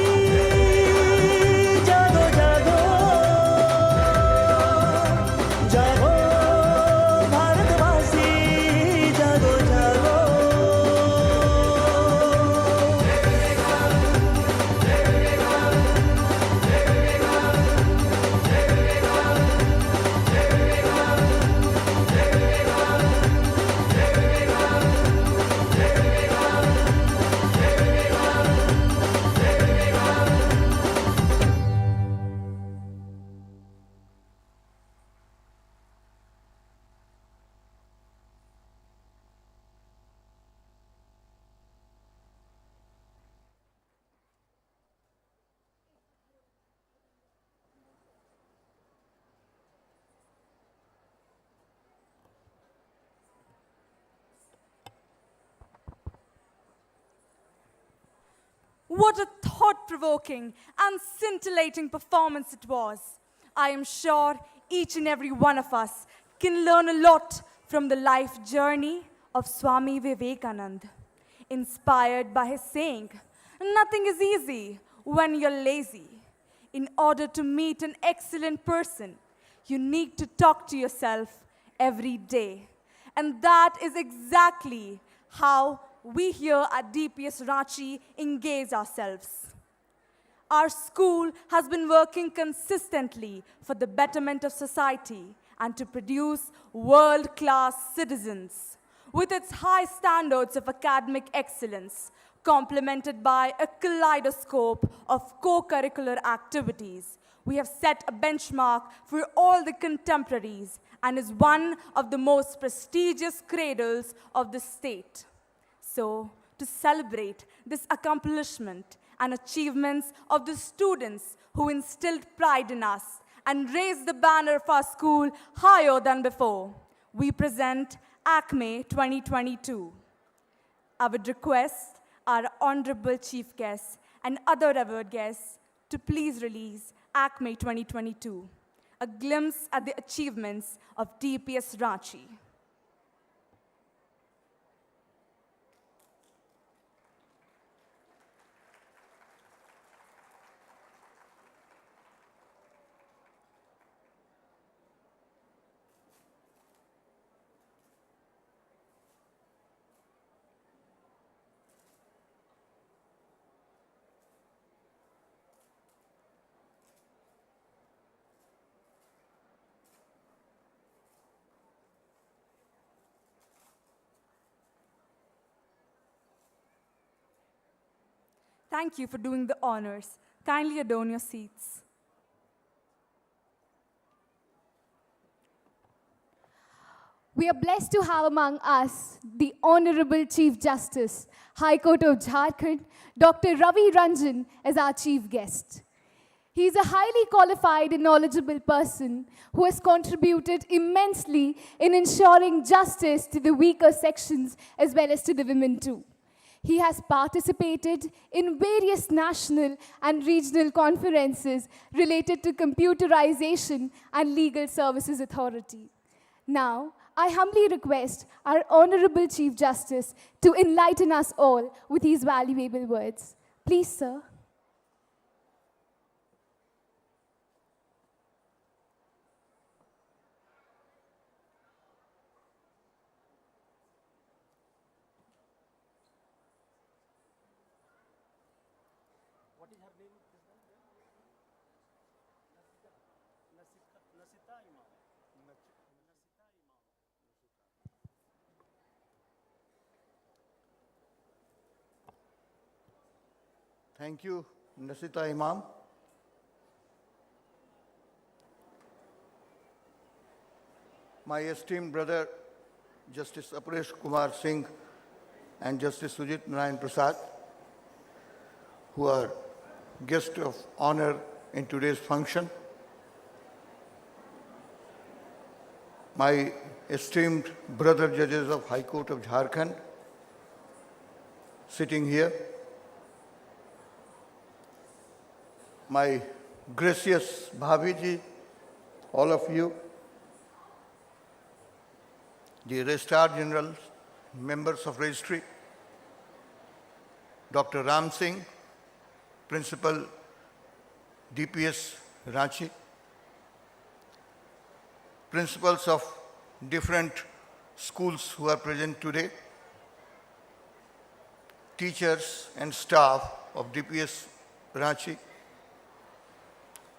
What a thought-provoking and scintillating performance it was. I am sure each and every one of us can learn a lot from the life journey of Swami Vivekananda. Inspired by his saying, "Nothing is easy when you're lazy." In order to meet an excellent person, you need to talk to yourself every day. And that is exactly how we here at DPS Ranchi engage ourselves. Our school has been working consistently for the betterment of society and to produce world-class citizens. With its high standards of academic excellence, complemented by a kaleidoscope of co-curricular activities, we have set a benchmark for all the contemporaries and is one of the most prestigious cradles of the state. So, to celebrate this accomplishment and achievements of the students who instilled pride in us and raised the banner of our school higher than before, we present ACME 2022. I would request our honorable chief guests and other revered guests to please release ACME 2022, a glimpse at the achievements of DPS Ranchi. Thank you for doing the honors. Kindly adorn your seats. We are blessed to have among us the Honorable Chief Justice, High Court of Jharkhand, Dr. Ravi Ranjan, as our chief guest. He is a highly qualified and knowledgeable person who has contributed immensely in ensuring justice to the weaker sections as well as to the women too. He has participated in various national and regional conferences related to computerization and legal services authority. Now, I humbly request our Honorable Chief Justice to enlighten us all with these valuable words. Please, sir. Thank you, Nasita Imam. My esteemed brother, Justice Aparesh Kumar Singh and Justice Sujit Narayan Prasad, who are guests of honor in today's function. My esteemed brother judges of High Court of Jharkhand, sitting here. My gracious Bhabiji, all of you, the Registrar General, members of Registry, Dr. Ram Singh, Principal, DPS Ranchi, principals of different schools who are present today, teachers and staff of DPS Ranchi,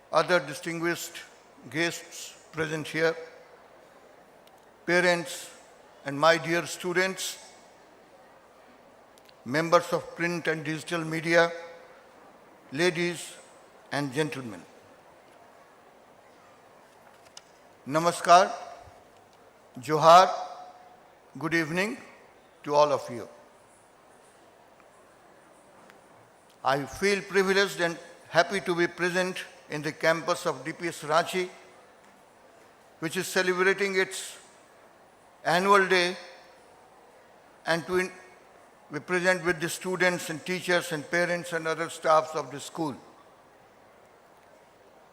other distinguished guests present here, parents and my dear students, members of print and digital media, ladies and gentlemen. Namaskar, Johar, good evening to all of you. I feel privileged and happy to be present in the campus of DPS Ranchi, which is celebrating its annual day, and to we present with the students and teachers and parents and other staffs of the school.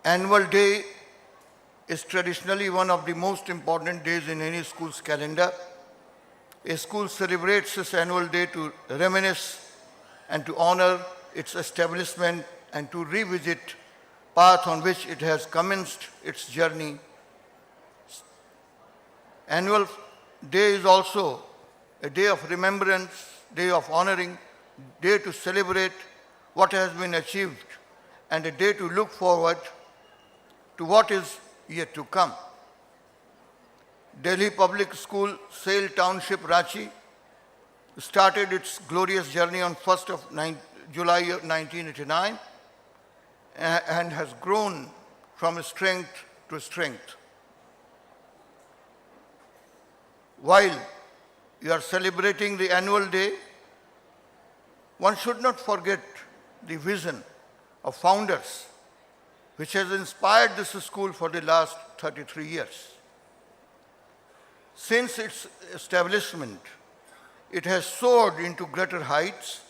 Annual day is traditionally one of the most important days in any school's calendar. A school celebrates its annual day to reminisce and to honor its establishment and to revisit path on which it has commenced its journey. Annual day is also a day of remembrance, day of honoring, day to celebrate what has been achieved, and a day to look forward to what is yet to come. Delhi Public School, Sale Township, Ranchi, started its glorious journey on 1st of July 1989 and has grown from strength to strength. While you are celebrating the annual day, one should not forget the vision of founders, which has inspired this school for the last 33 years. Since its establishment, it has soared into greater heights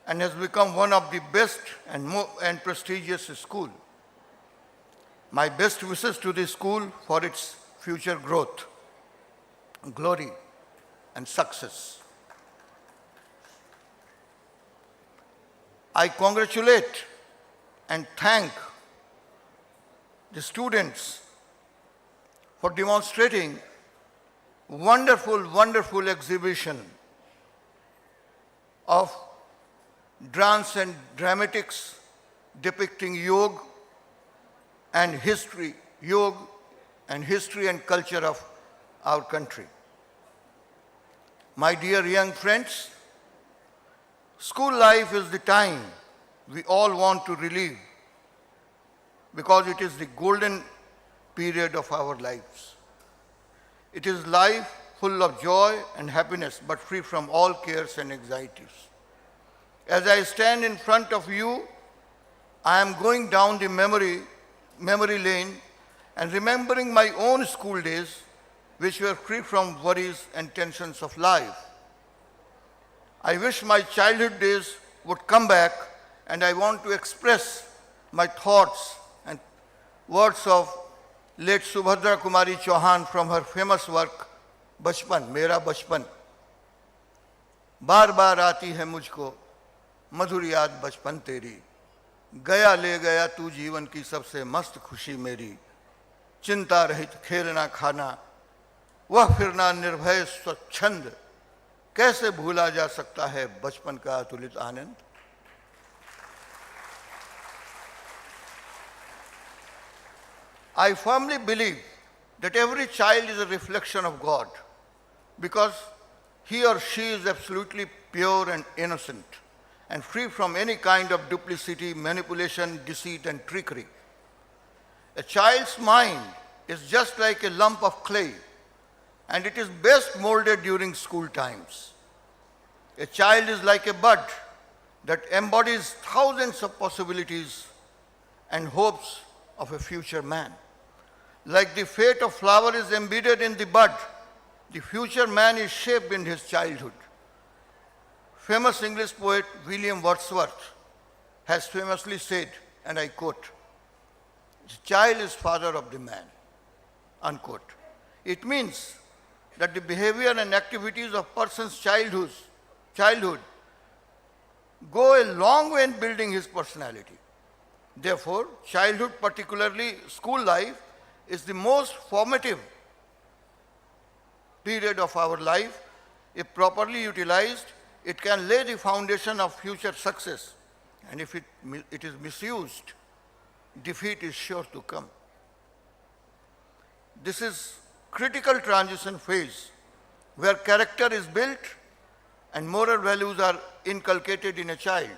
and has become one of the best and prestigious schools. My best wishes to the school for its future growth, glory, and success. I congratulate and thank the students for demonstrating wonderful exhibition of dance and dramatics depicting yoga and history and culture of our country. My dear young friends, school life is the time we all want to relive because it is the golden period of our lives. It is life full of joy and happiness, but free from all cares and anxieties. As I stand in front of you, I am going down the memory lane and remembering my own school days, which were free from worries and tensions of life. I wish my childhood days would come back, and I want to express my thoughts and words of late Subhadra Kumari Chauhan from her famous work, Bachpan, Mera Bachpan. बार बार आती है मुझको मधुर याद बचपन तेरी, गया ले गया तू जीवन की सबसे मस्त खुशी मेरी, चिंता रहित खेलना खाना, वह फिरना निर्भय स्वच्छंद, कैसे भूला जा सकता है बचपन का अतुलित आनंद। I firmly believe that every child is a reflection of God because he or she is absolutely pure and innocent and free from any kind of duplicity, manipulation, deceit, and trickery. A child's mind is just like a lump of clay, and it is best molded during school times. A child is like a bud that embodies thousands of possibilities and hopes of a future man. Like the fate of flower is embedded in the bud, the future man is shaped in his childhood. Famous English poet William Wordsworth has famously said, and I quote, "The child is father of the man," unquote. It means that the behavior and activities of person's childhood go a long way in building his personality. Therefore, childhood, particularly school life, is the most formative period of our life. If properly utilized, it can lay the foundation of future success. And if it is misused, defeat is sure to come. This is critical transition phase where character is built and moral values are inculcated in a child.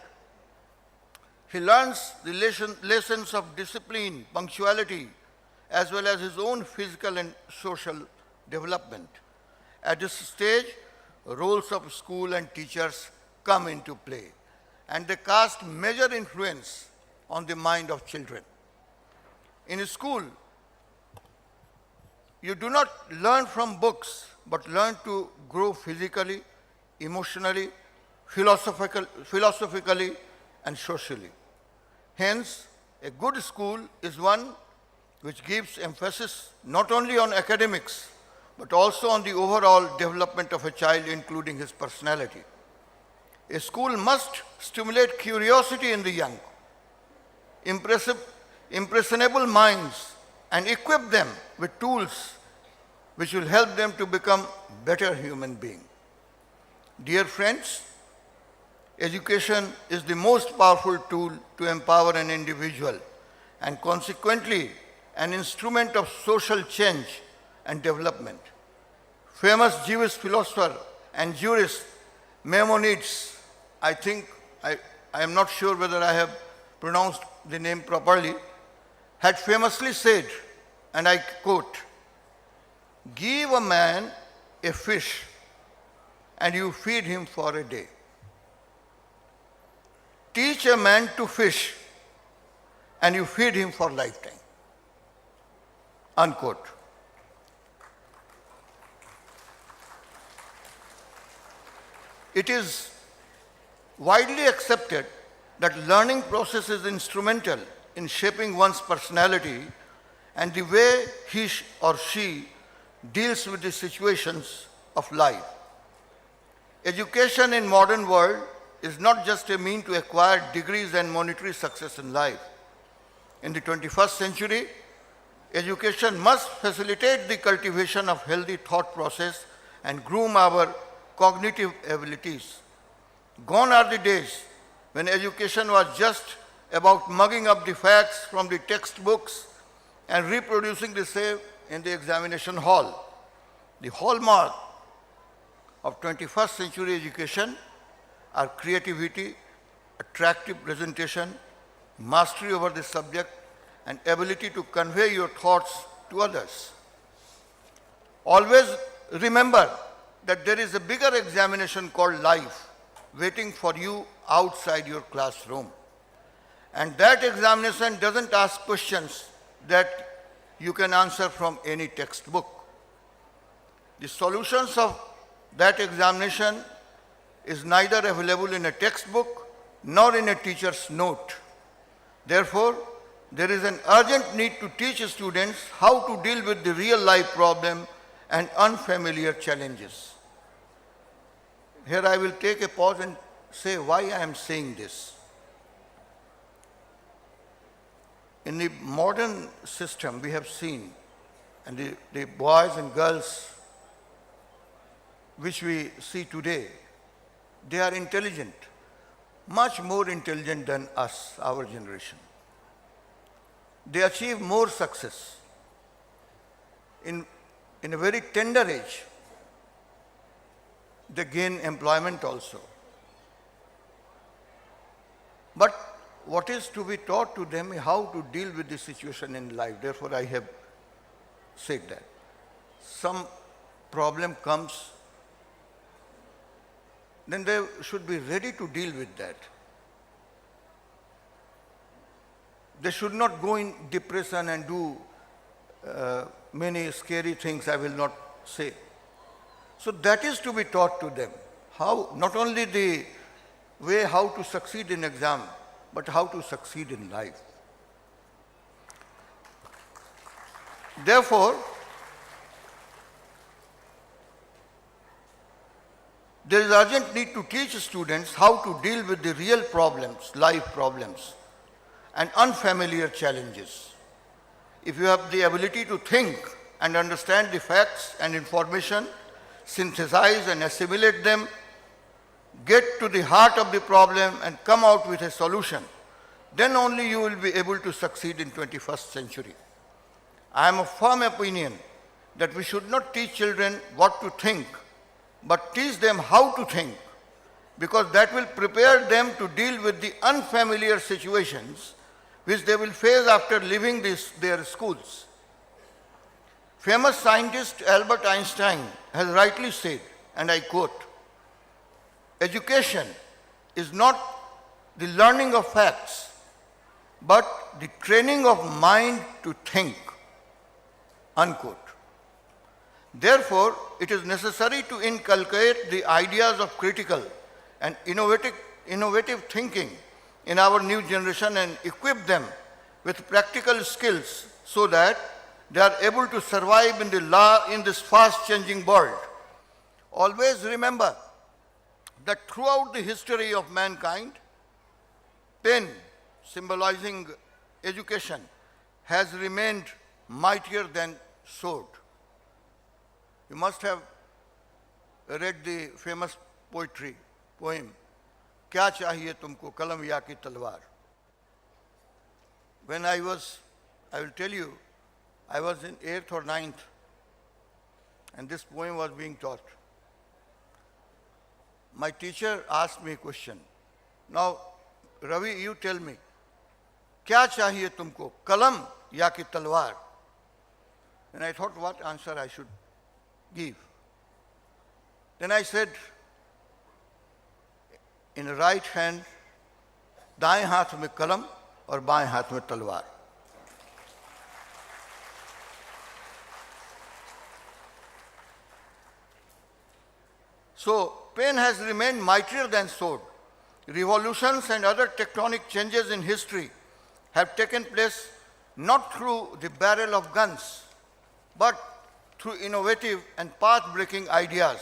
He learns the lessons of discipline, punctuality, as well as his own physical and social development. At this stage, roles of school and teachers come into play, and they cast major influence on the mind of children. In school, you do not learn from books, but learn to grow physically, emotionally, philosophically and socially. Hence, a good school is one which gives emphasis not only on academics, but also on the overall development of a child, including his personality. A school must stimulate curiosity in the young, impressionable minds, and equip them with tools which will help them to become better human beings. Dear friends, education is the most powerful tool to empower an individual and consequently an instrument of social change and development. Famous Jewish philosopher and jurist Maimonides, I am not sure whether I have pronounced the name properly, had famously said, and I quote, "Give a man a fish and you feed him for a day. Teach a man to fish and you feed him for lifetime." Unquote. It is widely accepted that learning process is instrumental in shaping one's personality and the way he or she deals with the situations of life. Education in modern world is not just a means to acquire degrees and monetary success in life. In the 21st century, education must facilitate the cultivation of healthy thought process and groom our cognitive abilities. Gone are the days when education was just about mugging up the facts from the textbooks and reproducing the same in the examination hall. The hallmark of 21st century education are creativity, attractive presentation, mastery over the subject, and ability to convey your thoughts to others. Always remember that there is a bigger examination called life waiting for you outside your classroom. And that examination doesn't ask questions that you can answer from any textbook. The solutions of that examination is neither available in a textbook nor in a teacher's note. Therefore, there is an urgent need to teach students how to deal with the real life problem and unfamiliar challenges. Here I will take a pause and say why I am saying this. In the modern system we have seen, and the boys and girls which we see today, they are intelligent, much more intelligent than us, our generation. They achieve more success. In a very tender age, they gain employment also. But what is to be taught to them is how to deal with the situation in life. Therefore, I have said that. Some problem comes, then they should be ready to deal with that. They should not go in depression and do many scary things, I will not say. So that is to be taught to them. How, not only the way how to succeed in exam, but how to succeed in life. Therefore, there is urgent need to teach students how to deal with the real problems, life problems, and unfamiliar challenges. If you have the ability to think and understand the facts and information, synthesize and assimilate them, get to the heart of the problem and come out with a solution, then only you will be able to succeed in 21st century. I am of firm opinion that we should not teach children what to think, but teach them how to think, because that will prepare them to deal with the unfamiliar situations which they will face after leaving their schools. Famous scientist Albert Einstein has rightly said, and I quote, "Education is not the learning of facts, but the training of mind to think," unquote. Therefore, it is necessary to inculcate the ideas of critical and innovative thinking in our new generation and equip them with practical skills so that they are able to survive in this fast-changing world. Always remember that throughout the history of mankind, pen, symbolizing education, has remained mightier than sword. You must have read the famous poem, "Kya chahiye tumko, kalam ya ki talwar." When I will tell you, I was in 8th or 9th, and this poem was being taught. My teacher asked me a question. Now, Ravi, you tell me, "Kya chahiye tumko, kalam ya ki talwar?" And I thought what answer I should give. Then I said, in the right hand, दाएं हाथ में कलम और बाएं हाथ में तलवार. So, pen has remained mightier than sword. Revolutions and other tectonic changes in history have taken place not through the barrel of guns, but through innovative and path-breaking ideas.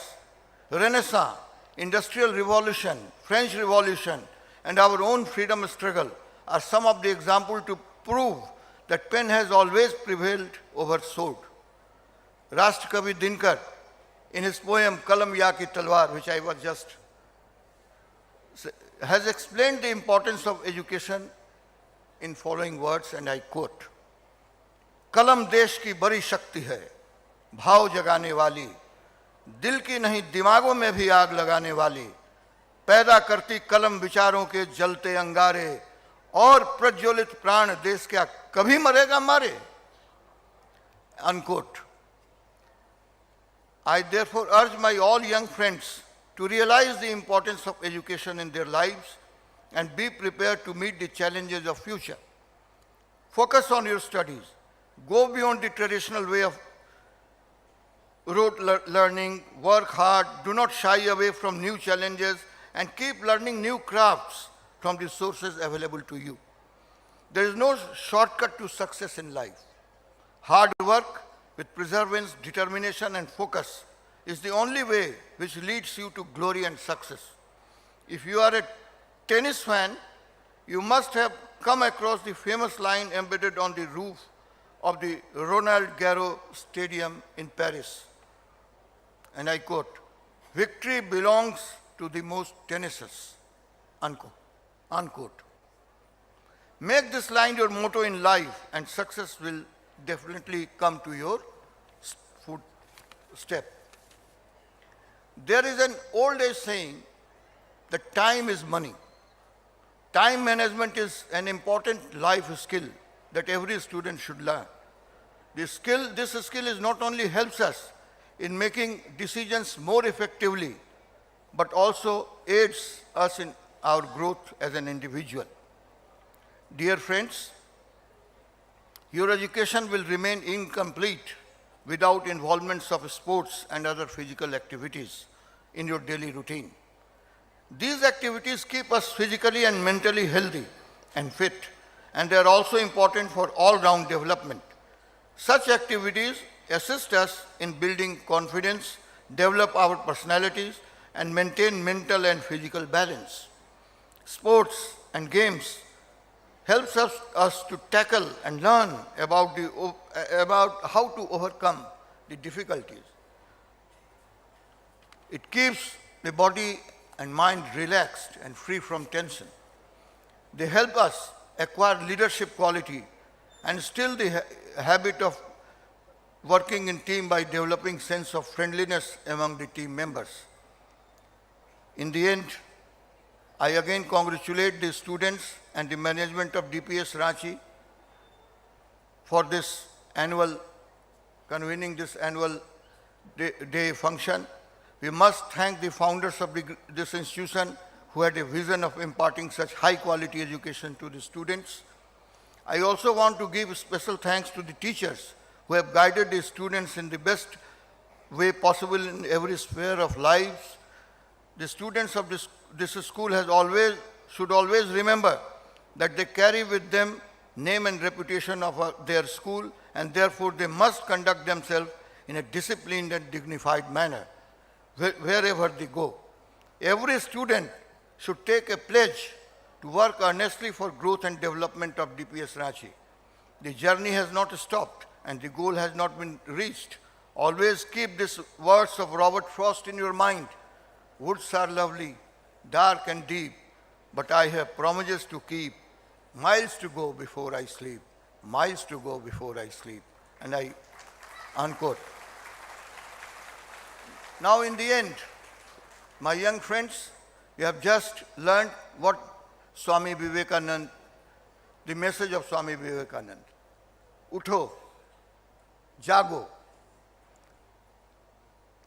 Renaissance, Industrial Revolution, French Revolution, and our own freedom struggle are some of the examples to prove that pen has always prevailed over sword. Rashtrakavi Dinkar, in his poem Kalam Ya Ki Talwar, which I was just, has explained the importance of education in following words, and I quote, "कलम देश की बड़ी शक्ति है, भाव जगाने वाली, दिल की नहीं दिमागों में भी आग लगाने वाली, पैदा करती कलम विचारों के जलते अंगारे, और प्रज्वलित प्राण देश क्या कभी मरेगा मारे." Unquote. I therefore urge my all young friends to realize the importance of education in their lives and be prepared to meet the challenges of future. Focus on your studies. Go beyond the traditional way of rote learning. Work hard. Do not shy away from new challenges and keep learning new crafts from the sources available to you. There is no shortcut to success in life. Hard work with perseverance, determination, and focus is the only way which leads you to glory and success. If you are a tennis fan, you must have come across the famous line embedded on the roof of the Roland Garros Stadium in Paris. And I quote, "Victory belongs to the most tenacious." Unquote. Unquote. Make this line your motto in life, and success will definitely come to your footstep. There is an old age saying that time is money. Time management is an important life skill that every student should learn. This skill is not only helps us in making decisions more effectively, but also aids us in our growth as an individual. Dear friends, your education will remain incomplete without involvements of sports and other physical activities in your daily routine. These activities keep us physically and mentally healthy and fit, and they are also important for all-round development. Such activities assist us in building confidence, develop our personalities, and maintain mental and physical balance. Sports and games helps us to tackle and learn about how to overcome the difficulties. It keeps the body and mind relaxed and free from tension. They help us acquire leadership quality and instill the habit of working in team by developing sense of friendliness among the team members. In the end, I again congratulate the students and the management of DPS Ranchi for this convening this annual day function. We must thank the founders of this institution who had a vision of imparting such high quality education to the students. I also want to give special thanks to the teachers who have guided the students in the best way possible in every sphere of lives. The students of this this school should always remember that they carry with them name and reputation of their school, and therefore they must conduct themselves in a disciplined and dignified manner wherever they go. Every student should take a pledge to work earnestly for growth and development of DPS Ranchi. The journey has not stopped and the goal has not been reached. Always keep these words of Robert Frost in your mind. Woods are lovely, dark and deep, but I have promises to keep. Miles to go before I sleep. Miles to go before I sleep. And I unquote. Now in the end, my young friends, you have just learned what Swami Vivekananda, the message of Swami Vivekananda. Utho, jago.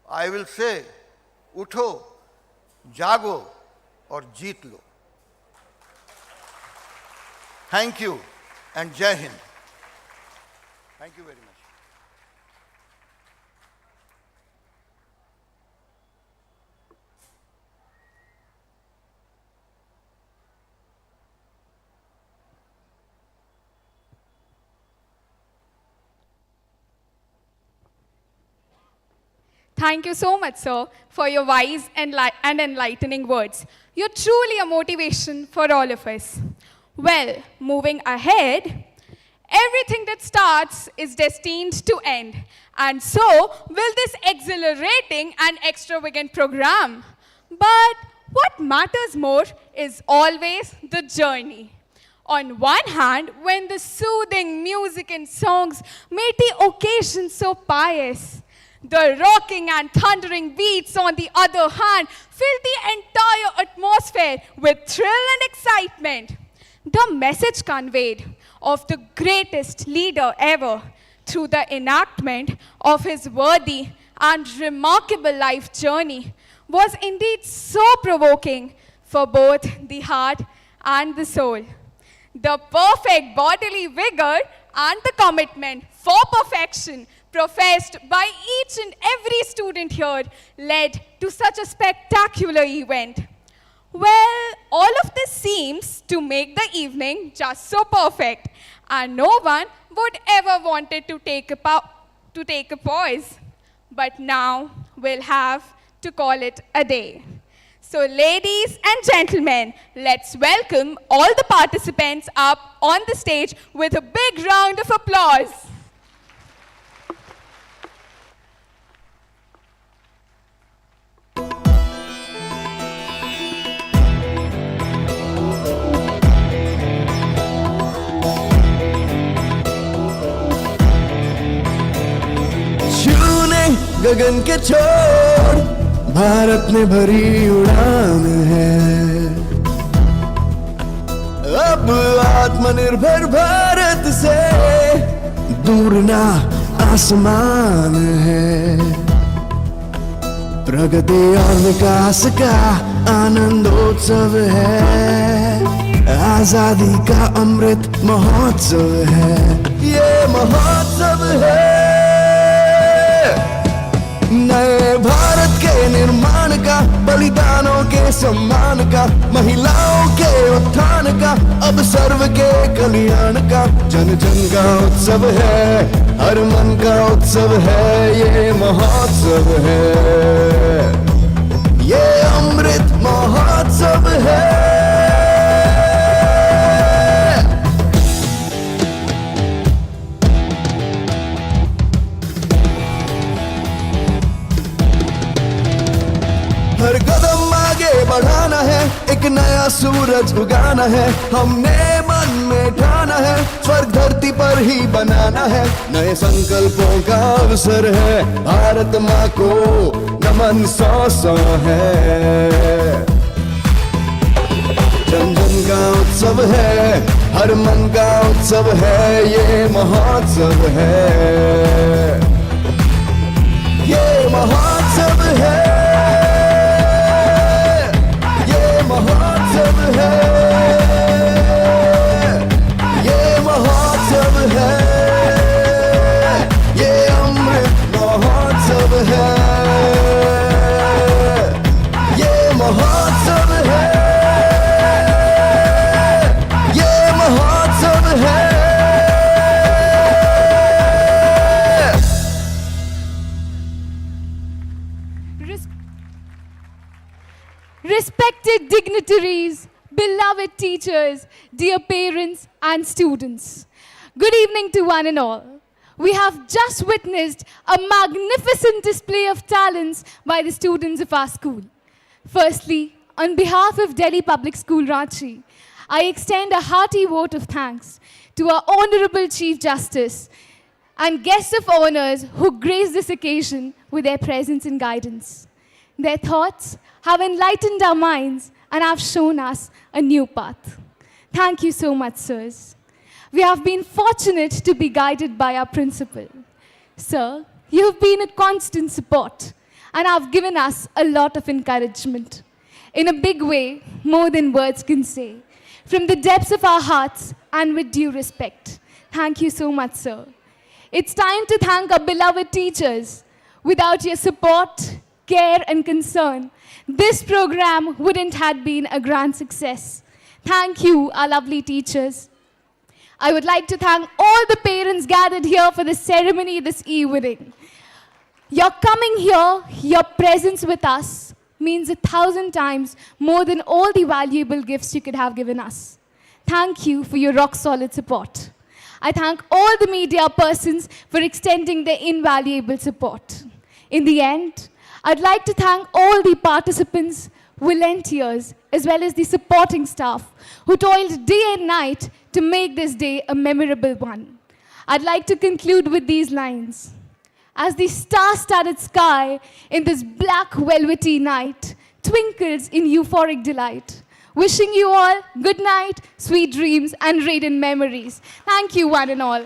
I will say, utho, jago, or jeet lo. Thank you and Jai Hind. Thank you very much. Thank you so much, sir, for your wise and enlightening words. You're truly a motivation for all of us. Well, moving ahead, everything that starts is destined to end. And so will this exhilarating and extravagant program. But what matters more is always the journey. On one hand, when the soothing music and songs made the occasion so pious, the rocking and thundering beats, on the other hand, filled the entire atmosphere with thrill and excitement. The message conveyed of the greatest leader ever through the enactment of his worthy and remarkable life journey was indeed so provoking for both the heart and the soul. The perfect bodily vigor and the commitment for perfection professed by each and every student here led to such a spectacular event. Well, all of this seems to make the evening just so perfect, and no one would ever wanted to take a pause. But now we'll have to call it a day. So ladies and gentlemen, let's welcome all the participants up on the stage with a big round of applause. गगन के छोर भारत में भरी उड़ान है अब आत्मनिर्भर भारत से दूर ना आसमान है प्रगति और विकास का आनंदोत्सव है आजादी का अमृत महोत्सव है ये महोत्सव है नए भारत के निर्माण का बलिदानों के सम्मान का महिलाओं के उत्थान का अब सर्व के कल्याण का जन जन का उत्सव है हर मन का उत्सव है ये महोत्सव है ये अमृत महोत्सव है हर कदम आगे बढ़ाना है एक नया सूरज उगाना है हमने मन में ठाना है स्वर्ग धरती पर ही बनाना है नए संकल्पों का अवसर है भारत माँ को नमन सौ सौ है जन जन का उत्सव है हर मन का उत्सव है ये महोत्सव है ये महोत्सव है महोत्सव है ये महोत्सव है ये अमृत महोत्सव है ये महोत्सव है respected dignitaries, beloved teachers, dear parents and students. Good evening to one and all. We have just witnessed a magnificent display of talents by the students of our school. Firstly, on behalf of Delhi Public School Ranchi, I extend a hearty vote of thanks to our Honorable Chief Justice and guests of honors who grace this occasion with their presence and guidance. Their thoughts have enlightened our minds and have shown us a new path. Thank you so much, sirs. We have been fortunate to be guided by our principal. Sir, you have been a constant support and have given us a lot of encouragement. In a big way, more than words can say. From the depths of our hearts and with due respect. Thank you so much, sir. It's time to thank our beloved teachers. Without your support, care and concern, this program wouldn't have been a grand success. Thank you, our lovely teachers. I would like to thank all the parents gathered here for the ceremony this evening. Your coming here, your presence with us, means 1,000 times more than all the valuable gifts you could have given us. Thank you for your rock-solid support. I thank all the media persons for extending their invaluable support. In the end, I'd like to thank all the participants, volunteers, as well as the supporting staff who toiled day and night to make this day a memorable one. I'd like to conclude with these lines. As the star-studded sky in this black velvety night twinkles in euphoric delight, wishing you all good night, sweet dreams, and radiant memories. Thank you, one and all.